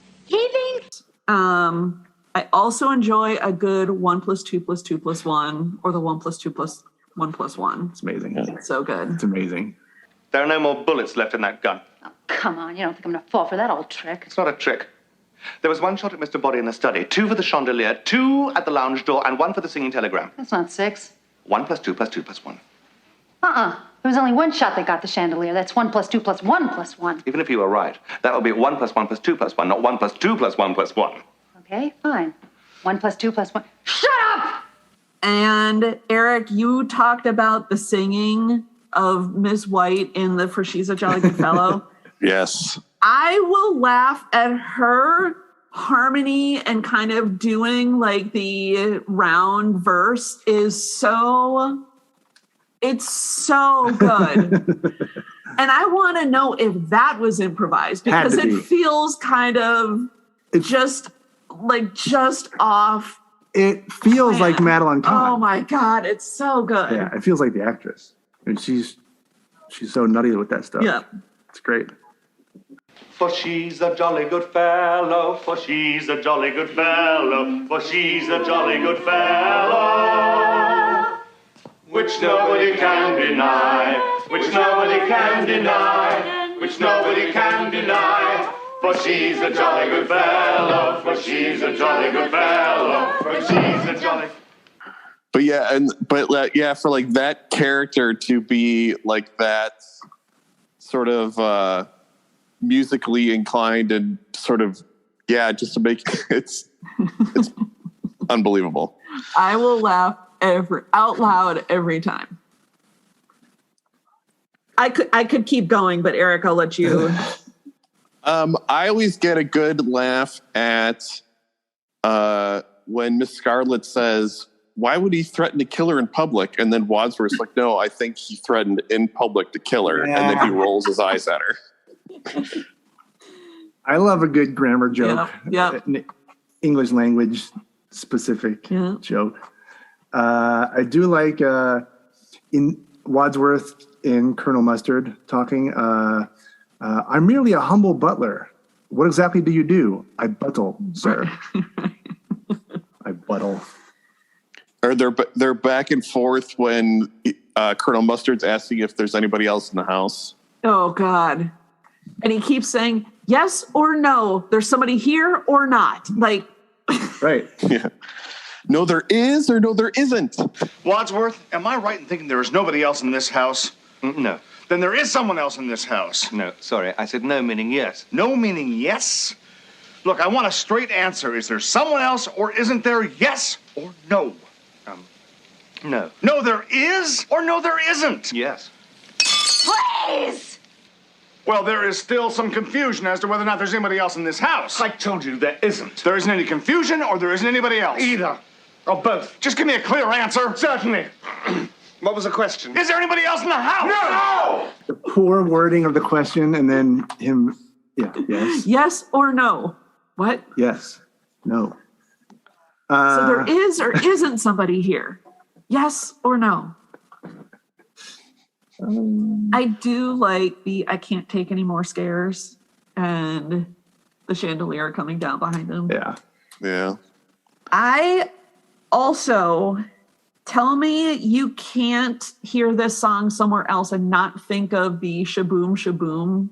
I also enjoy a good 1 + 2 + 2 + 1, or the 1 + 2 + 1 + 1. It's amazing. It's so good. It's amazing. There are no more bullets left in that gun. Oh, come on. You don't think I'm going to fall for that old trick? It's not a trick. There was 1 shot at Mr. Boddy in the study, 2 for the chandelier, 2 at the lounge door, and 1 for the singing telegram. That's not 6. 1 + 2 + 2 + 1. There was only 1 shot that got the chandelier. That's 1 + 2 + 1 + 1. Even if you were right, that would be 1 + 1 + 2 + 1, not 1 + 2 + 1 + 1. Okay, fine. 1 + 2 + 1. Shut up! And Eric, you talked about the singing of Miss White in the For She's a Jolly Good Fellow. Yes. I will laugh at her harmony and kind of doing like the round verse it's so good. And I want to know if that was improvised because it feels kind of just off. It feels like Madeline Kahn. Oh my God, it's so good. Yeah, it feels like the actress. I mean, she's so nutty with that stuff. Yeah. It's great. For she's a jolly good fellow, for she's a jolly good fellow, for she's a jolly good fellow, which nobody can deny, which nobody can deny, which nobody can deny. For she's a jolly good fellow, for she's a jolly good fellow, for she's a jolly. But yeah, for like that character to be like that sort of musically inclined and sort of just to make it's unbelievable. I will laugh out loud every time. I could keep going, but Eric, I'll let you. I always get a good laugh at when Miss Scarlet says, "Why would he threaten to kill her in public?" And then Wadsworth's like, "No, I think he threatened in public to kill her." Yeah. And then he rolls his eyes at her. I love a good grammar joke. Yeah. English language specific joke. I do like in Wadsworth in Colonel Mustard talking. I'm merely a humble butler. What exactly do you do? I buttle, sir. I buttle. Or they're back and forth when Colonel Mustard's asking if there's anybody else in the house. Oh, God. And he keeps saying, yes or no, there's somebody here or not. Like, right. Yeah. No, there is, or no, there isn't. Wadsworth, am I right in thinking there is nobody else in this house? No. Then there is someone else in this house. No, sorry, I said no meaning yes. No meaning yes? Look, I want a straight answer. Is there someone else or isn't there? Yes or no? No. No, there is or no, there isn't? Yes. Please! Well, there is still some confusion as to whether or not there's anybody else in this house. I told you there isn't. There isn't any confusion or there isn't anybody else? Either. Or both. Just give me a clear answer. Certainly. What was the question? Is there anybody else in the house? No! The poor wording of the question and then him, yes. Yes or no? What? Yes. No. So there is or isn't somebody here? Yes or no? I do like I can't take any more scares and the chandelier coming down behind him. Yeah. Yeah. I also Tell me you can't hear this song somewhere else and not think of the Shaboom Shaboom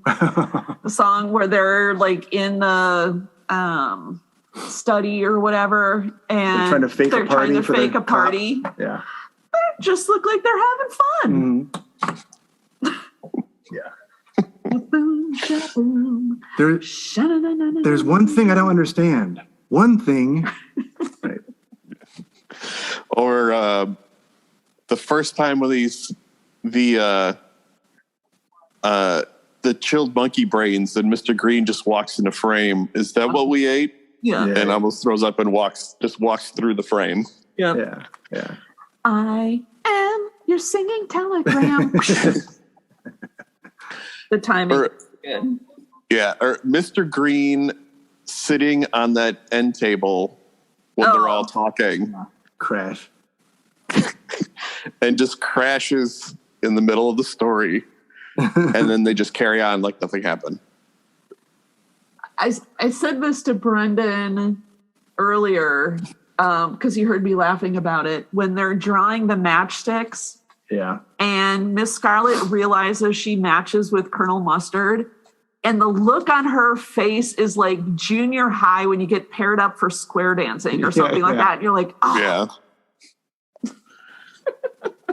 song where they're like in the study or whatever, and they're trying to fake a party. Yeah, they just look like they're having fun. Yeah. There's one thing I don't understand. One thing. Right. Or the first time when the chilled monkey brains and Mr. Green just walks in a frame. Is that what we ate? Yeah. And almost throws up and walks through the frame. Yep. Yeah. I am your singing telegram. The timing is good. Yeah, or Mr. Green sitting on that end table when they're all talking. Crash. And just crashes in the middle of the story. And then they just carry on like nothing happened. I said this to Brendan earlier because he heard me laughing about it. When they're drawing the matchsticks, and Miss Scarlet realizes she matches with Colonel Mustard, and the look on her face is like junior high when you get paired up for square dancing or something like that. And you're like, oh. Yeah.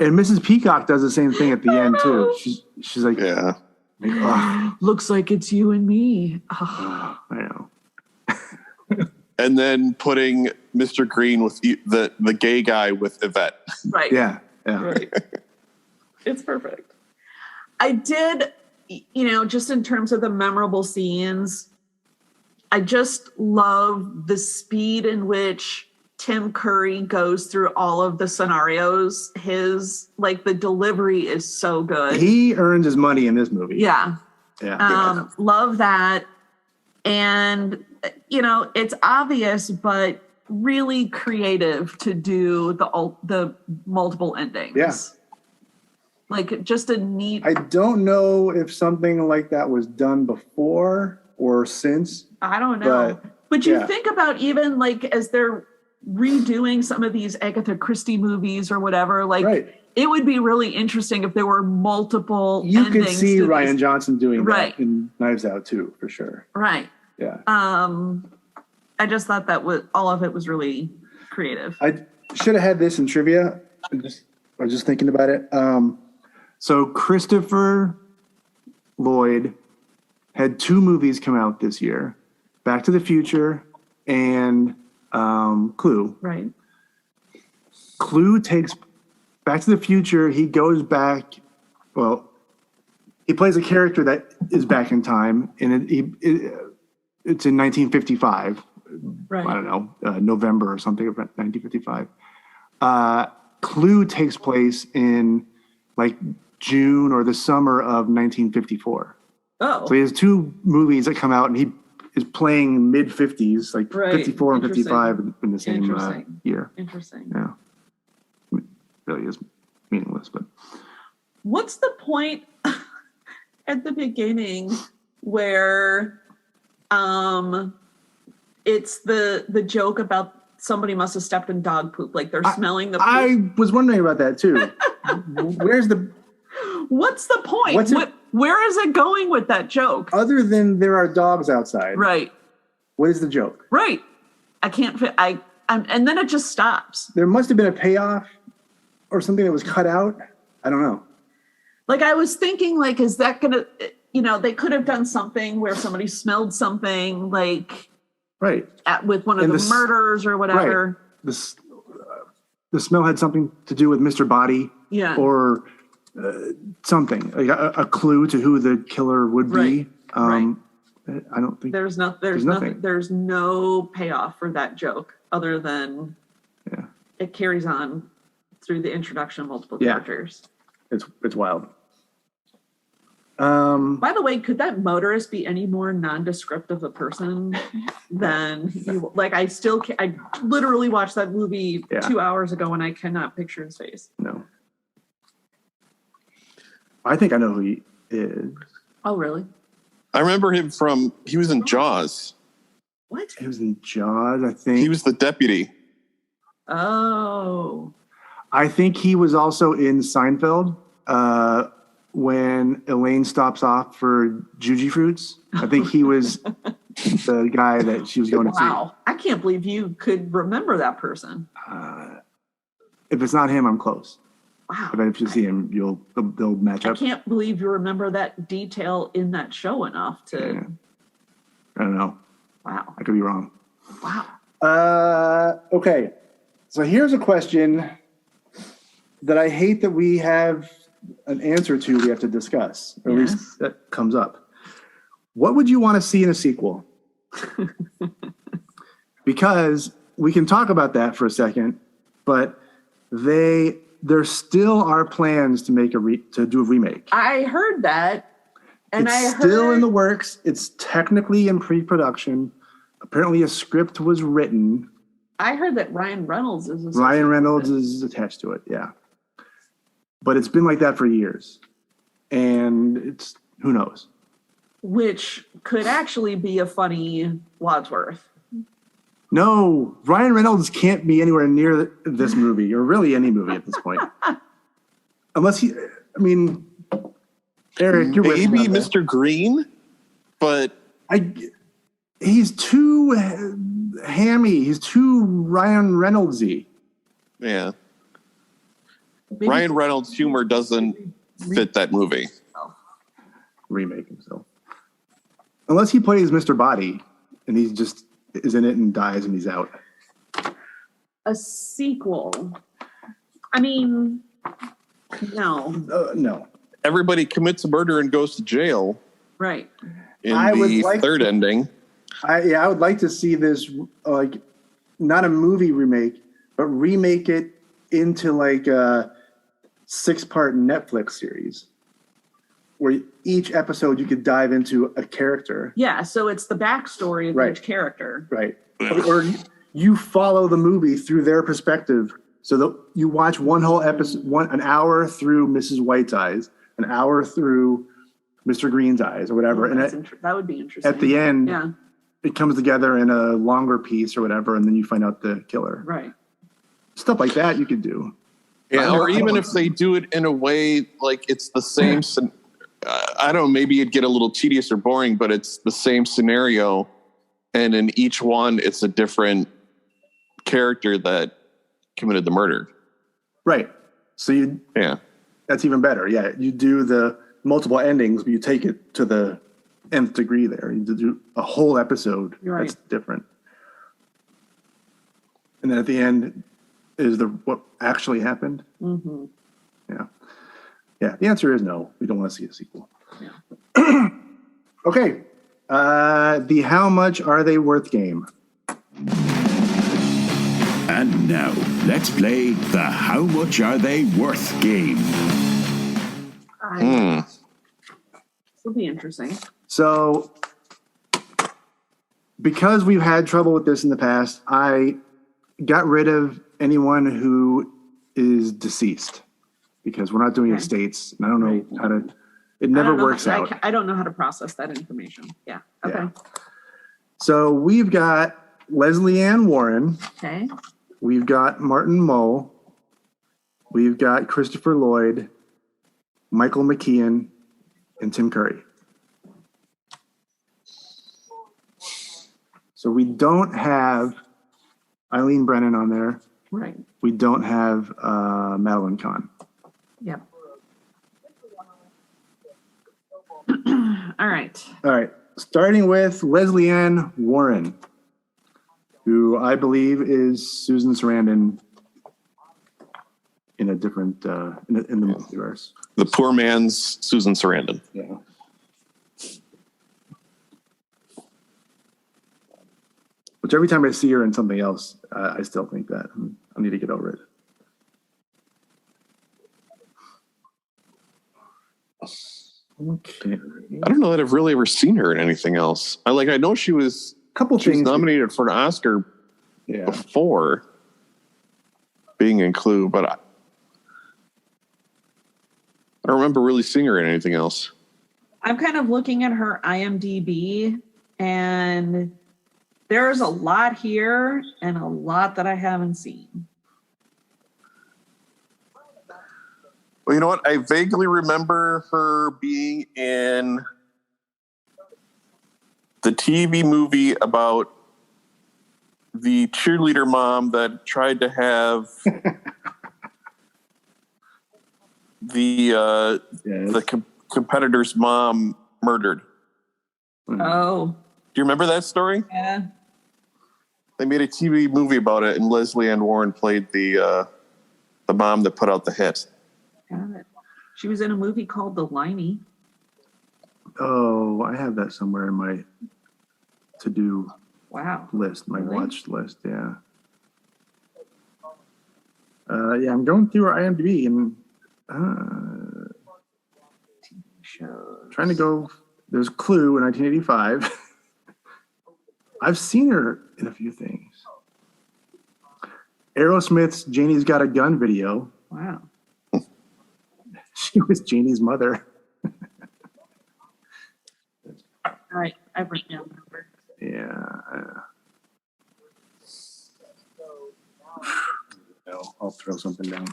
And Mrs. Peacock does the same thing at the end too. She's like, yeah. Looks like it's you and me. I know. And then putting Mr. Green with the gay guy with Yvette. Right. Yeah. Right. It's perfect. I did, just in terms of the memorable scenes, I just love the speed in which Tim Curry goes through all of the scenarios. The delivery is so good. He earns his money in this movie. Yeah. Yeah. Love that. And, it's obvious, but really creative to do the multiple endings. Yeah. Like just a neat. I don't know if something like that was done before or since. I don't know. But you think about even like as they're redoing some of these Agatha Christie movies or whatever, it would be really interesting if there were multiple You endings. could see Rian Johnson doing Right. that in Knives Out too, for sure. Right. Yeah. I just thought that all of it was really creative. I should have had this in trivia. I was just thinking about it. So Christopher Lloyd had 2 movies come out this year, Back to the Future and Clue. Right. Clue takes Back to the Future. He goes back. Well, he plays a character that is back in time, and it's in 1955. Right. I don't know, November or something of 1955. Clue takes place in like June or the summer of 1954. Oh. So he has 2 movies that come out, and he is playing mid 50s, like 54 and 55 in the same year. Interesting. Yeah. It really is meaningless, but. What's the point at the beginning where it's the joke about somebody must have stepped in dog poop, like they're smelling the poop? I was wondering about that too. What's the point? Where is it going with that joke? Other than there are dogs outside. Right. What is the joke? Right. I can't fit. And then it just stops. There must have been a payoff or something that was cut out. I don't know. Like I was thinking, like, is that going to, they could have done something where somebody smelled something like, right, with one of the murders or whatever. Right. The smell had something to do with Mr. Boddy. Yeah. Or something, like a clue to who the killer would be. Right. I don't think there's nothing. There's no payoff for that joke other than it carries on through the introduction of multiple characters. It's wild. By the way, could that motorist be any more nondescript of a person than you? Like, I literally watched that movie 2 hours ago and I cannot picture his face. No. I think I know who he is. Oh, really? I remember him he was in Jaws. What? He was in Jaws, I think. He was the deputy. Oh. I think he was also in Seinfeld when Elaine stops off for Juji Fruits. I think he was the guy that she was going to see. Wow. I can't believe you could remember that person. If it's not him, I'm close. Wow. But if you see him, they'll match up. I can't believe you remember that detail in that show enough to... Yeah. I don't know. Wow. I could be wrong. Wow. Okay. So here's a question that I hate that we have an answer to we have to discuss. Or at least that comes up. What would you want to see in a sequel? Because we can talk about that for a second, but there still are plans to make to do a remake. I heard that. And it's still in the works. It's technically in pre-production. Apparently a script was written. I heard that Ryan Reynolds is attached to it, yeah. But it's been like that for years. And it's, who knows? Which could actually be a funny Wadsworth. No, Ryan Reynolds can't be anywhere near this movie, or really any movie at this point. Unless Eric, you're maybe Mr. Green, but he's too hammy. He's too Ryan Reynoldsy. Yeah. Maybe Ryan Reynolds' humor doesn't fit that movie. Remake himself. Unless he plays Mr. Boddy and he just is in it and dies and he's out. A sequel. I mean, no. No. Everybody commits a murder and goes to jail. Right. In the third ending. I would like to see this, like, not a movie remake, but remake it into like a 6-part Netflix series where each episode you could dive into a character. Yeah, so it's the backstory of each character. Right. Or you follow the movie through their perspective. So that you watch one whole episode, an hour through Mrs. White's eyes, an hour through Mr. Green's eyes, or whatever. And that would be interesting. At the end, it comes together in a longer piece or whatever, and then you find out the killer. Right. Stuff like that you could do. Yeah, or even if they do it in a way like it's the same, I don't know, maybe it'd get a little tedious or boring, but it's the same scenario. And in each one, it's a different character that committed the murder. Right. So that's even better. Yeah, you do the multiple endings, but you take it to the nth degree there. You do a whole episode that's different. And then at the end is what actually happened. Mm-hmm. Yeah. Yeah, the answer is no. We don't want to see a sequel. Yeah. Okay. The how much are they worth game. And now, let's play the how much are they worth game. This will be interesting. So, because we've had trouble with this in the past, I got rid of anyone who is deceased because we're not doing estates. And I don't know how to, it never works out. I don't know how to process that information. Yeah. Okay. Yeah. So we've got Lesley Ann Warren. Okay. We've got Martin Mull. We've got Christopher Lloyd, Michael McKean, and Tim Curry. So we don't have Eileen Brennan on there. Right. We don't have Madeline Kahn. Yep. All right. All right. Starting with Lesley Ann Warren, who I believe is Susan Sarandon in a different in the multiverse. The poor man's Susan Sarandon. Yeah. Which every time I see her in something else, I still think that. I need to get over it. Okay. I don't know that I've really ever seen her in anything else. I know she was nominated for an Oscar before being in Clue, but I don't remember really seeing her in anything else. I'm kind of looking at her IMDb, and there's a lot here and a lot that I haven't seen. Well, you know what? I vaguely remember her being in the TV movie about the cheerleader mom that tried to have the competitor's mom murdered. Oh. Do you remember that story? Yeah. They made a TV movie about it, and Lesley Ann Warren played the mom that put out the hit. Got it. She was in a movie called The Limey. Oh, I have that somewhere in my to-do list, my watch list, yeah. Yeah, I'm going through our IMDb and trying to go. There's Clue in 1985. I've seen her in a few things. Aerosmith's Janie's Got a Gun video. Wow. She was Janie's mother. All right, I've written down the number. Yeah. No, I'll throw something down.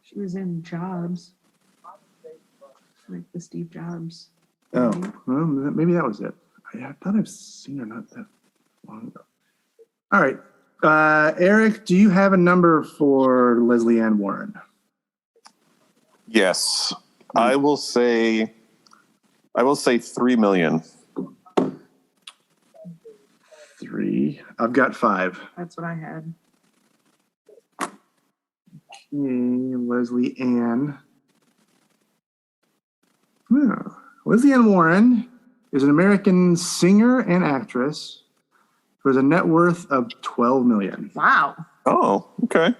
She was in Jobs. Like the Steve Jobs. Oh, well, maybe that was it. I thought I've seen her not that long ago. All right. Eric, do you have a number for Lesley Ann Warren? Yes. I will say 3 million. 3. I've got 5. That's what I had. Okay, Lesley Ann. Oh. Lesley Ann Warren is an American singer and actress who has a net worth of $12 million. Wow. Oh, okay.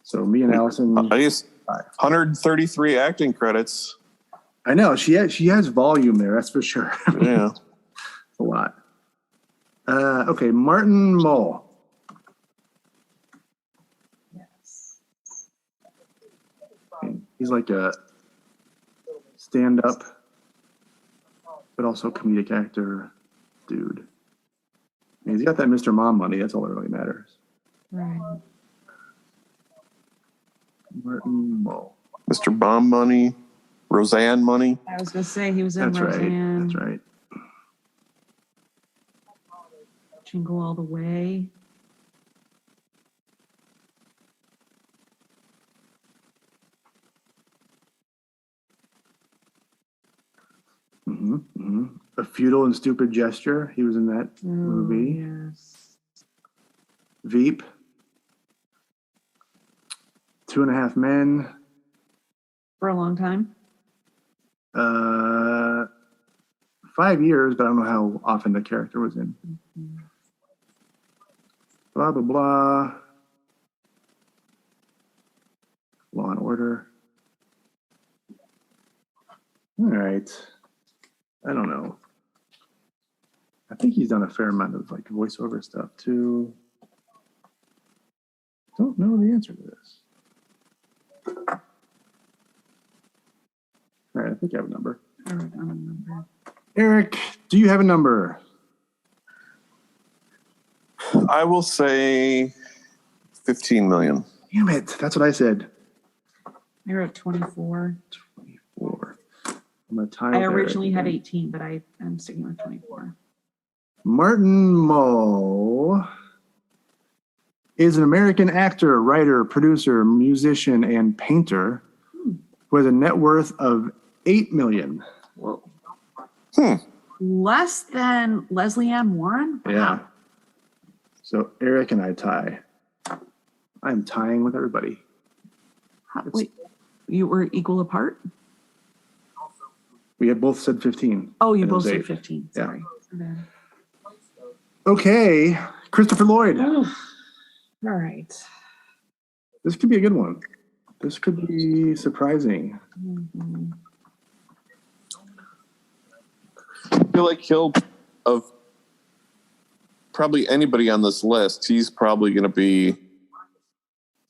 So me and Allison. I guess 133 acting credits. I know she has volume there. That's for sure. Yeah, a lot. Okay, Martin Mull. Yes. He's like a stand-up, but also comedic actor dude. And he's got that Mr. Mom money. That's all that really matters. Right. Martin Mull. Mr. Bomb money, Roseanne money. I was going to say he was in That's Roseanne. right. That's right. Jingle All the Way. Mm-hmm, mm-hmm. A Futile and Stupid Gesture. He was in that movie. Yes. Veep. 2.5 Men. For a long time. 5 years, but I don't know how often the character was in. Mm-hmm. Blah, blah, blah. Law and Order. All right. I don't know. I think he's done a fair amount of like voiceover stuff too. Don't know the answer to this. All right, I think I have a number. I wrote down a number. Eric, do you have a number? I will say 15 million. Damn it. That's what I said. I wrote 24. 24. I'm gonna tie I with originally Eric had again. 18, but I'm sticking with 24. Martin Mull is an American actor, writer, producer, musician, and painter who has a net worth of $8 million. Whoa. Less than Lesley Ann Warren? Wow. Yeah. So Eric and I tie. I'm tying with everybody. Wait, you were equal apart? We had both said 15. Oh, you and it both was said 8. 15. Yeah. Sorry. Okay. Okay, Christopher Lloyd. All right. This could be a good one. This could be surprising. Mm-hmm. I feel like of probably anybody on this list, he's probably going to be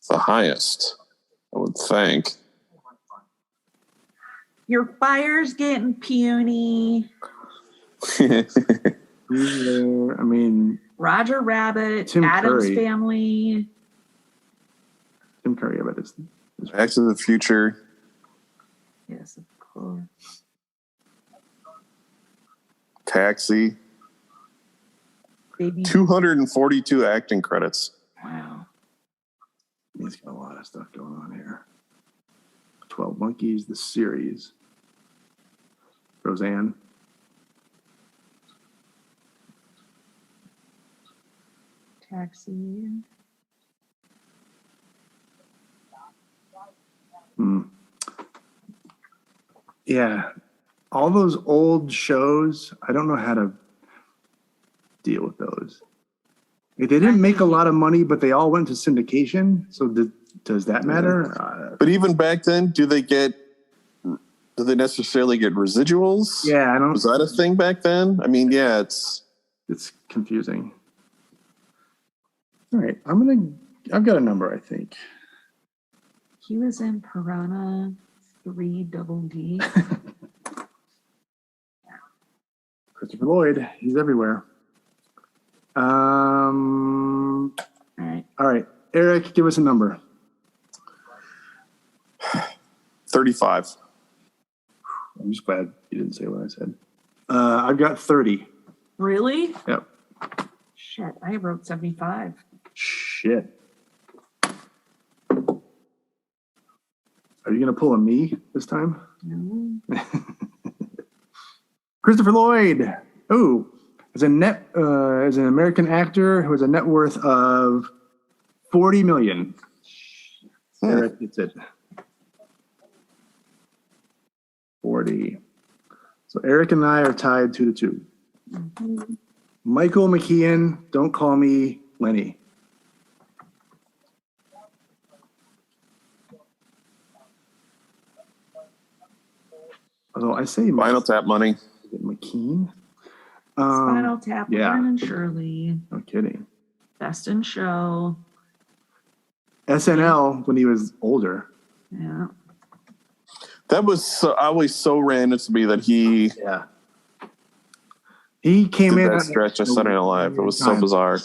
the highest, I would think. Your fire's getting puny. I mean, Roger Rabbit, Tim Addams Curry. Family. Tim Curry, I bet is Back to the Future. Yes, of course. Taxi. Baby. 242 acting credits. Wow. He's got a lot of stuff going on here. 12 Monkeys, the series. Roseanne. Taxi. Yeah. All those old shows, I don't know how to deal with those. They didn't make a lot of money, but they all went to syndication. So does that matter? But even back then, do they necessarily get residuals? Yeah, I don't. Was that a thing back then? I mean, yeah, it's confusing. All right, I've got a number, I think. He was in Piranha 3 Double D. Christopher Lloyd, he's everywhere. All right, Eric, give us a number. 35. I'm just glad you didn't say what I said. I've got 30. Really? Yep. Shit, I wrote 75. Shit. Are you going to pull a me this time? No. Christopher Lloyd. Oh, as an American actor who has a net worth of $40 million. Eric gets it. 40. So Eric and I are tied 2-2. Mm-hmm. Michael McKean, don't call me Lenny. Although I say Spinal Tap money. Is it McKean? Spinal Tap, yeah. Laverne and Shirley. No kidding. Best in Show. SNL when he was older. Yeah. That was always so random to me that he came did in that stretch of Saturday Night Live. It was so bizarre.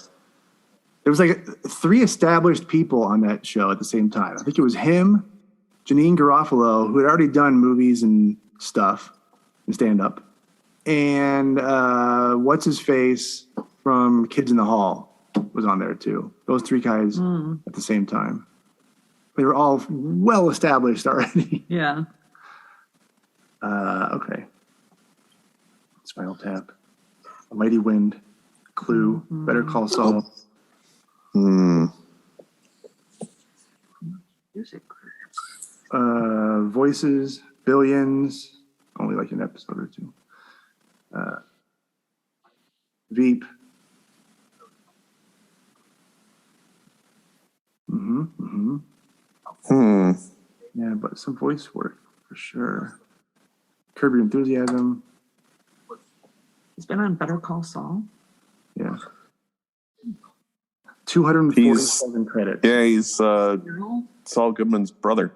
There was like 3 established people on that show at the same time. I think it was him, Janine Garofalo, who had already done movies and stuff and stand-up, and what's his face from Kids in the Hall was on there too. Those 3 guys at the same time. They were all well established already. Yeah. Okay. Spinal Tap, A Mighty Wind, Clue, Better Call Saul. Music. Voices, Billions, only like an episode or 2. Veep. Yeah, but some voice work for sure. Curb Your Enthusiasm. He's been on Better Call Saul. Yeah. 247 credits. Yeah, he's Saul Goodman's brother.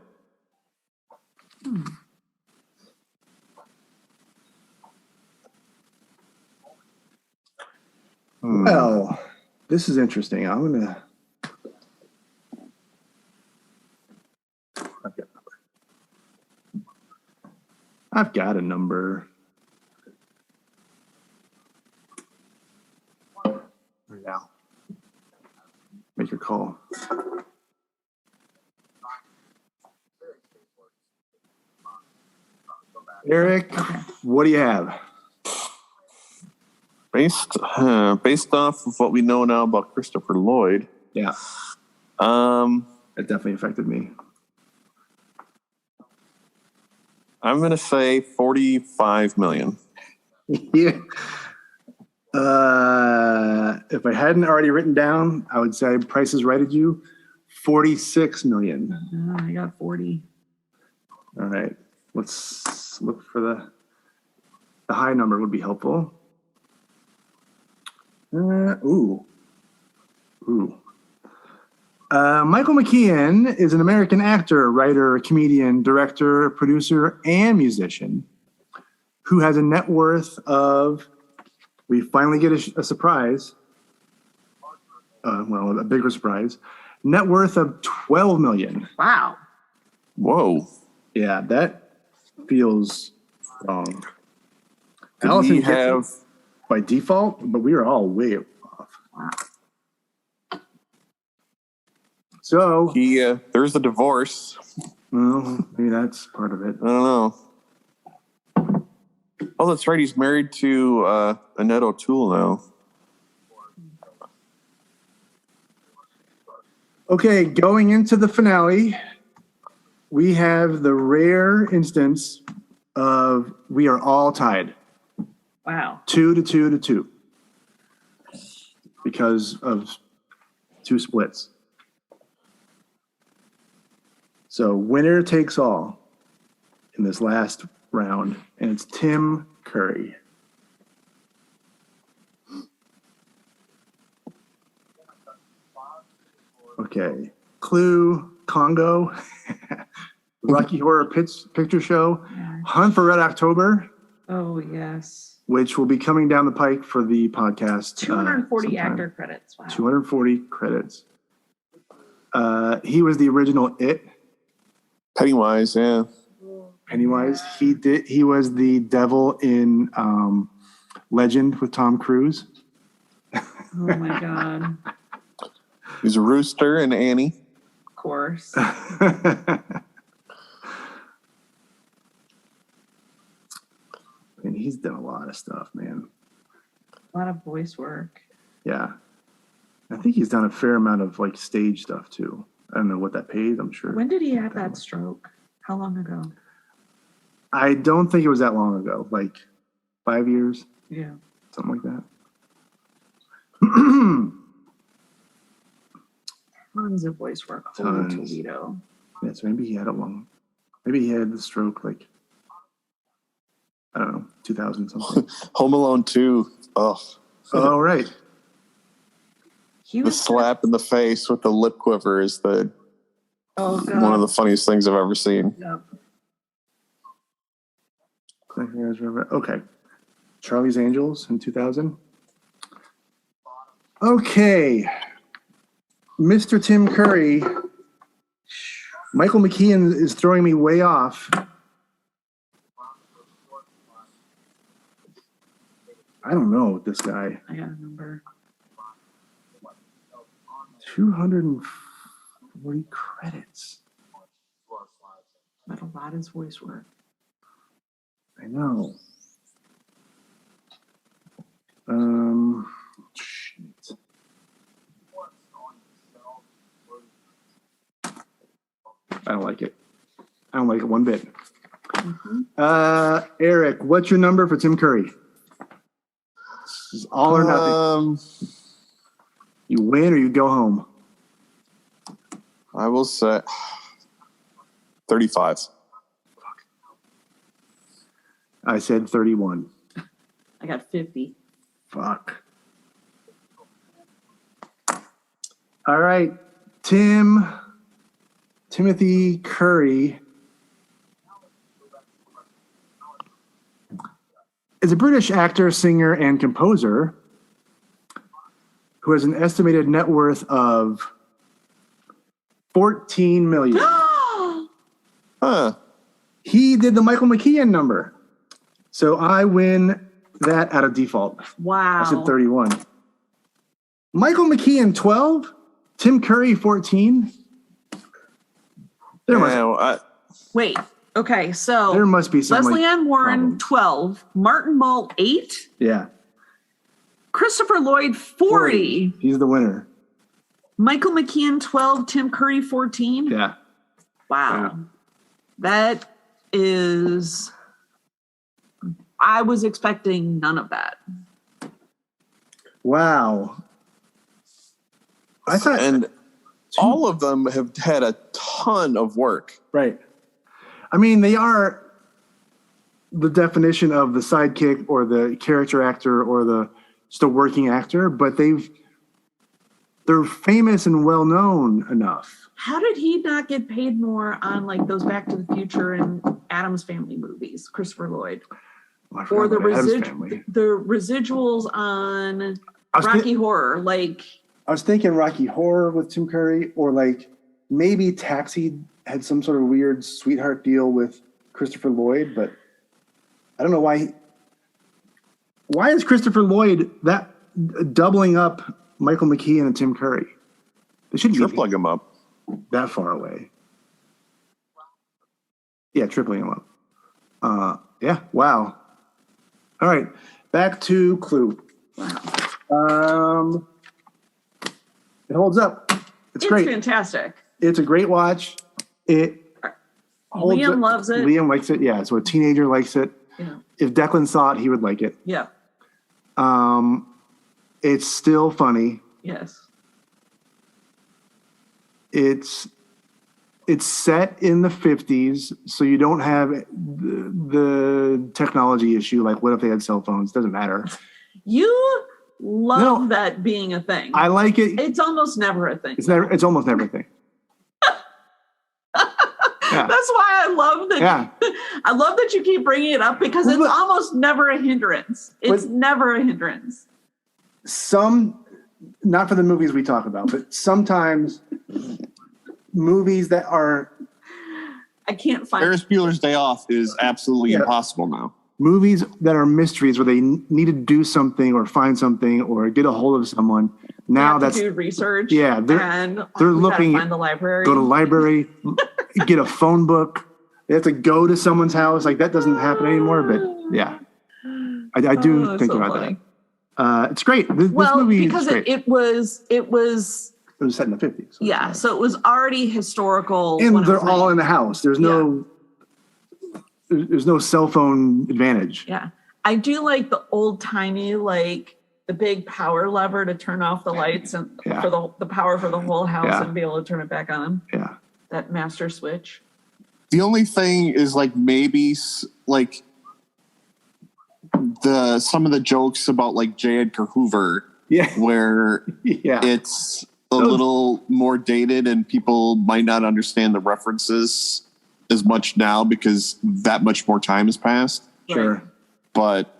Well, this is interesting. I've got a number. Right now. Make your call. Eric, what do you have? Based off of what we know now about Christopher Lloyd. Yeah. It definitely affected me. I'm going to say 45 million. Yeah. If I hadn't already written down, I would say Price is Right at you. 46 million. I got 40. All right. Let's look for the high number would be helpful. Michael McKean is an American actor, writer, comedian, director, producer, and musician who has a net worth of, we finally get a surprise, a bigger surprise. Net worth of $12 million. Wow. Whoa. Yeah, that feels wrong. Did Allison he gets have it by default, but we are all way off. Wow. So there's a divorce. Well, maybe that's part of it. I don't know. Oh, that's right. He's married to Annette O'Toole now. Okay, going into the finale, we have the rare instance of we are all tied. Wow. 2-2 because of 2 splits. So winner takes all in this last round, and it's Tim Curry. Okay. Clue, Congo, Rocky Horror Picture Show, Hunt for Red October. Oh, yes. Which will be coming down the pike for the podcast. 240 actor credits. Wow. 240 credits. He was the original It. Pennywise, yeah. Pennywise. He was the devil in Legend with Tom Cruise. Oh my God. He's a rooster and Annie. Of course. And he's done a lot of stuff, man. A lot of voice work. Yeah. I think he's done a fair amount of like stage stuff too. I don't know what that pays, I'm sure. When did he have that stroke? How long ago? I don't think it was that long ago. Like 5 years? Yeah. Something like that. Tons of voice work. Holy Toledo. Yeah, so maybe he had it long. Maybe he had the stroke like, I don't know, 2000 something. Home Alone 2. Oh. Oh, right. The slap in the face with the lip quiver is one of the funniest things I've ever seen. Yep. Okay. Charlie's Angels in 2000. Okay. Mr. Tim Curry. Michael McKean is throwing me way off. I don't know this guy. I got a number. 240 credits. But a lot is voice work. I know. Shit. I don't like it. I don't like it one bit. Mm-hmm. Eric, what's your number for Tim Curry? This is all or nothing. You win or you go home. I will say 35. I said 31. I got 50. Fuck. All right. Timothy Curry is a British actor, singer, and composer who has an estimated net worth of $14 million. Huh. He did the Michael McKean number. So I win that out of default. Wow. I said 31. Michael McKean, 12. Tim Curry, 14. Wait. Okay, so there must be some Lesley Ann Warren, 12. Martin Mull, 8. Yeah. Christopher Lloyd, 40. He's the winner. Michael McKean, 12. Tim Curry, 14. Yeah. Wow. Yeah. That is... I was expecting none of that. Wow. I thought... And all of them have had a ton of work. Right. I mean, they are the definition of the sidekick or the character actor or just a working actor, but they're famous and well known enough. How did he not get paid more on like those Back to the Future and Addams Family movies, Christopher Lloyd? Well, or the residuals on Rocky Horror, like I was thinking Rocky Horror with Tim Curry, or like maybe Taxi had some sort of weird sweetheart deal with Christopher Lloyd, but I don't know why. Why is Christopher Lloyd that doubling up Michael McKean and Tim Curry? They shouldn't tripling him up that far away. Yeah, tripling him up. Yeah, wow. All right, back to Clue. Wow. It holds up. It's great. It's fantastic. It's a great watch. It holds Liam up. loves it. Liam likes it. Yeah, so a teenager likes it. Yeah. If Declan saw it, he would like it. Yeah. It's still funny. Yes. It's set in the 50s, so you don't have the technology issue. Like, what if they had cell phones? Doesn't matter. You love that being a thing. I like it. It's almost never a thing. It's almost never a thing. Yeah. That's why I love that. Yeah. I love that you keep bringing it up because it's almost never a hindrance. It's never a hindrance. Not for the movies we talk about, but sometimes movies that are. I can't find. Ferris Bueller's Day Off is absolutely impossible now. Movies that are mysteries where they need to do something or find something or get a hold of someone. Now that's do research. Yeah, they're looking. Find the library. Go to the library, get a phone book. They have to go to someone's house. Like, that doesn't happen anymore. But yeah, I do think about that. It's great. This movie because is great. it was It was set in the 50s. So so it was already historical. And they're all in the house. There's no cell phone advantage. Yeah. I do like the old timey, like the big power lever to turn off the lights and for the power for the whole house and be able to turn it back on. Yeah. That master switch. The only thing is like maybe like some of the jokes about like J. Edgar Hoover, where it's a little more dated and people might not understand the references as much now because that much more time has passed. Sure. But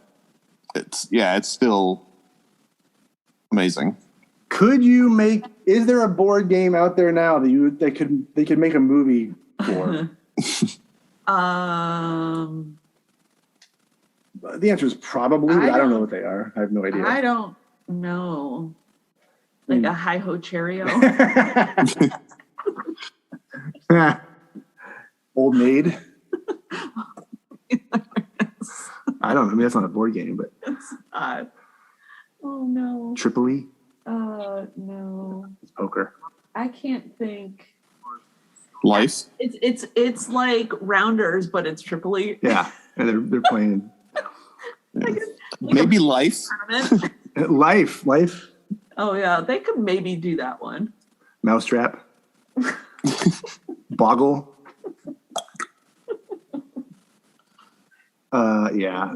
it's still amazing. Is there a board game out there now that they could make a movie for? The answer is probably, but I don't know what they are. I have no idea. I don't know. Like a hi-ho Cheerio. Old Maid. I don't know. I mean, that's not a board game, but it's not. Oh no. Tripoli. No. It's poker. I can't think. Life. It's like Rounders, but it's Tripoli. Yeah, and they're playing. Maybe Life. Life. Oh yeah, they could maybe do that one. Mousetrap. Boggle. Yeah.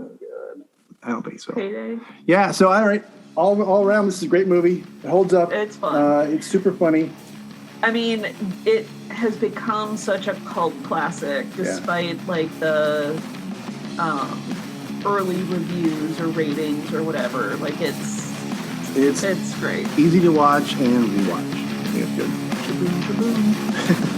I don't think so. Payday. Yeah. So all right, all around, this is a great movie. It holds up. It's fun. It's super funny. I mean, it has become such a cult classic, despite like the early reviews or ratings or whatever. Like it's great. Easy to watch and rewatch. I think it's good. Shaboom, shaboom.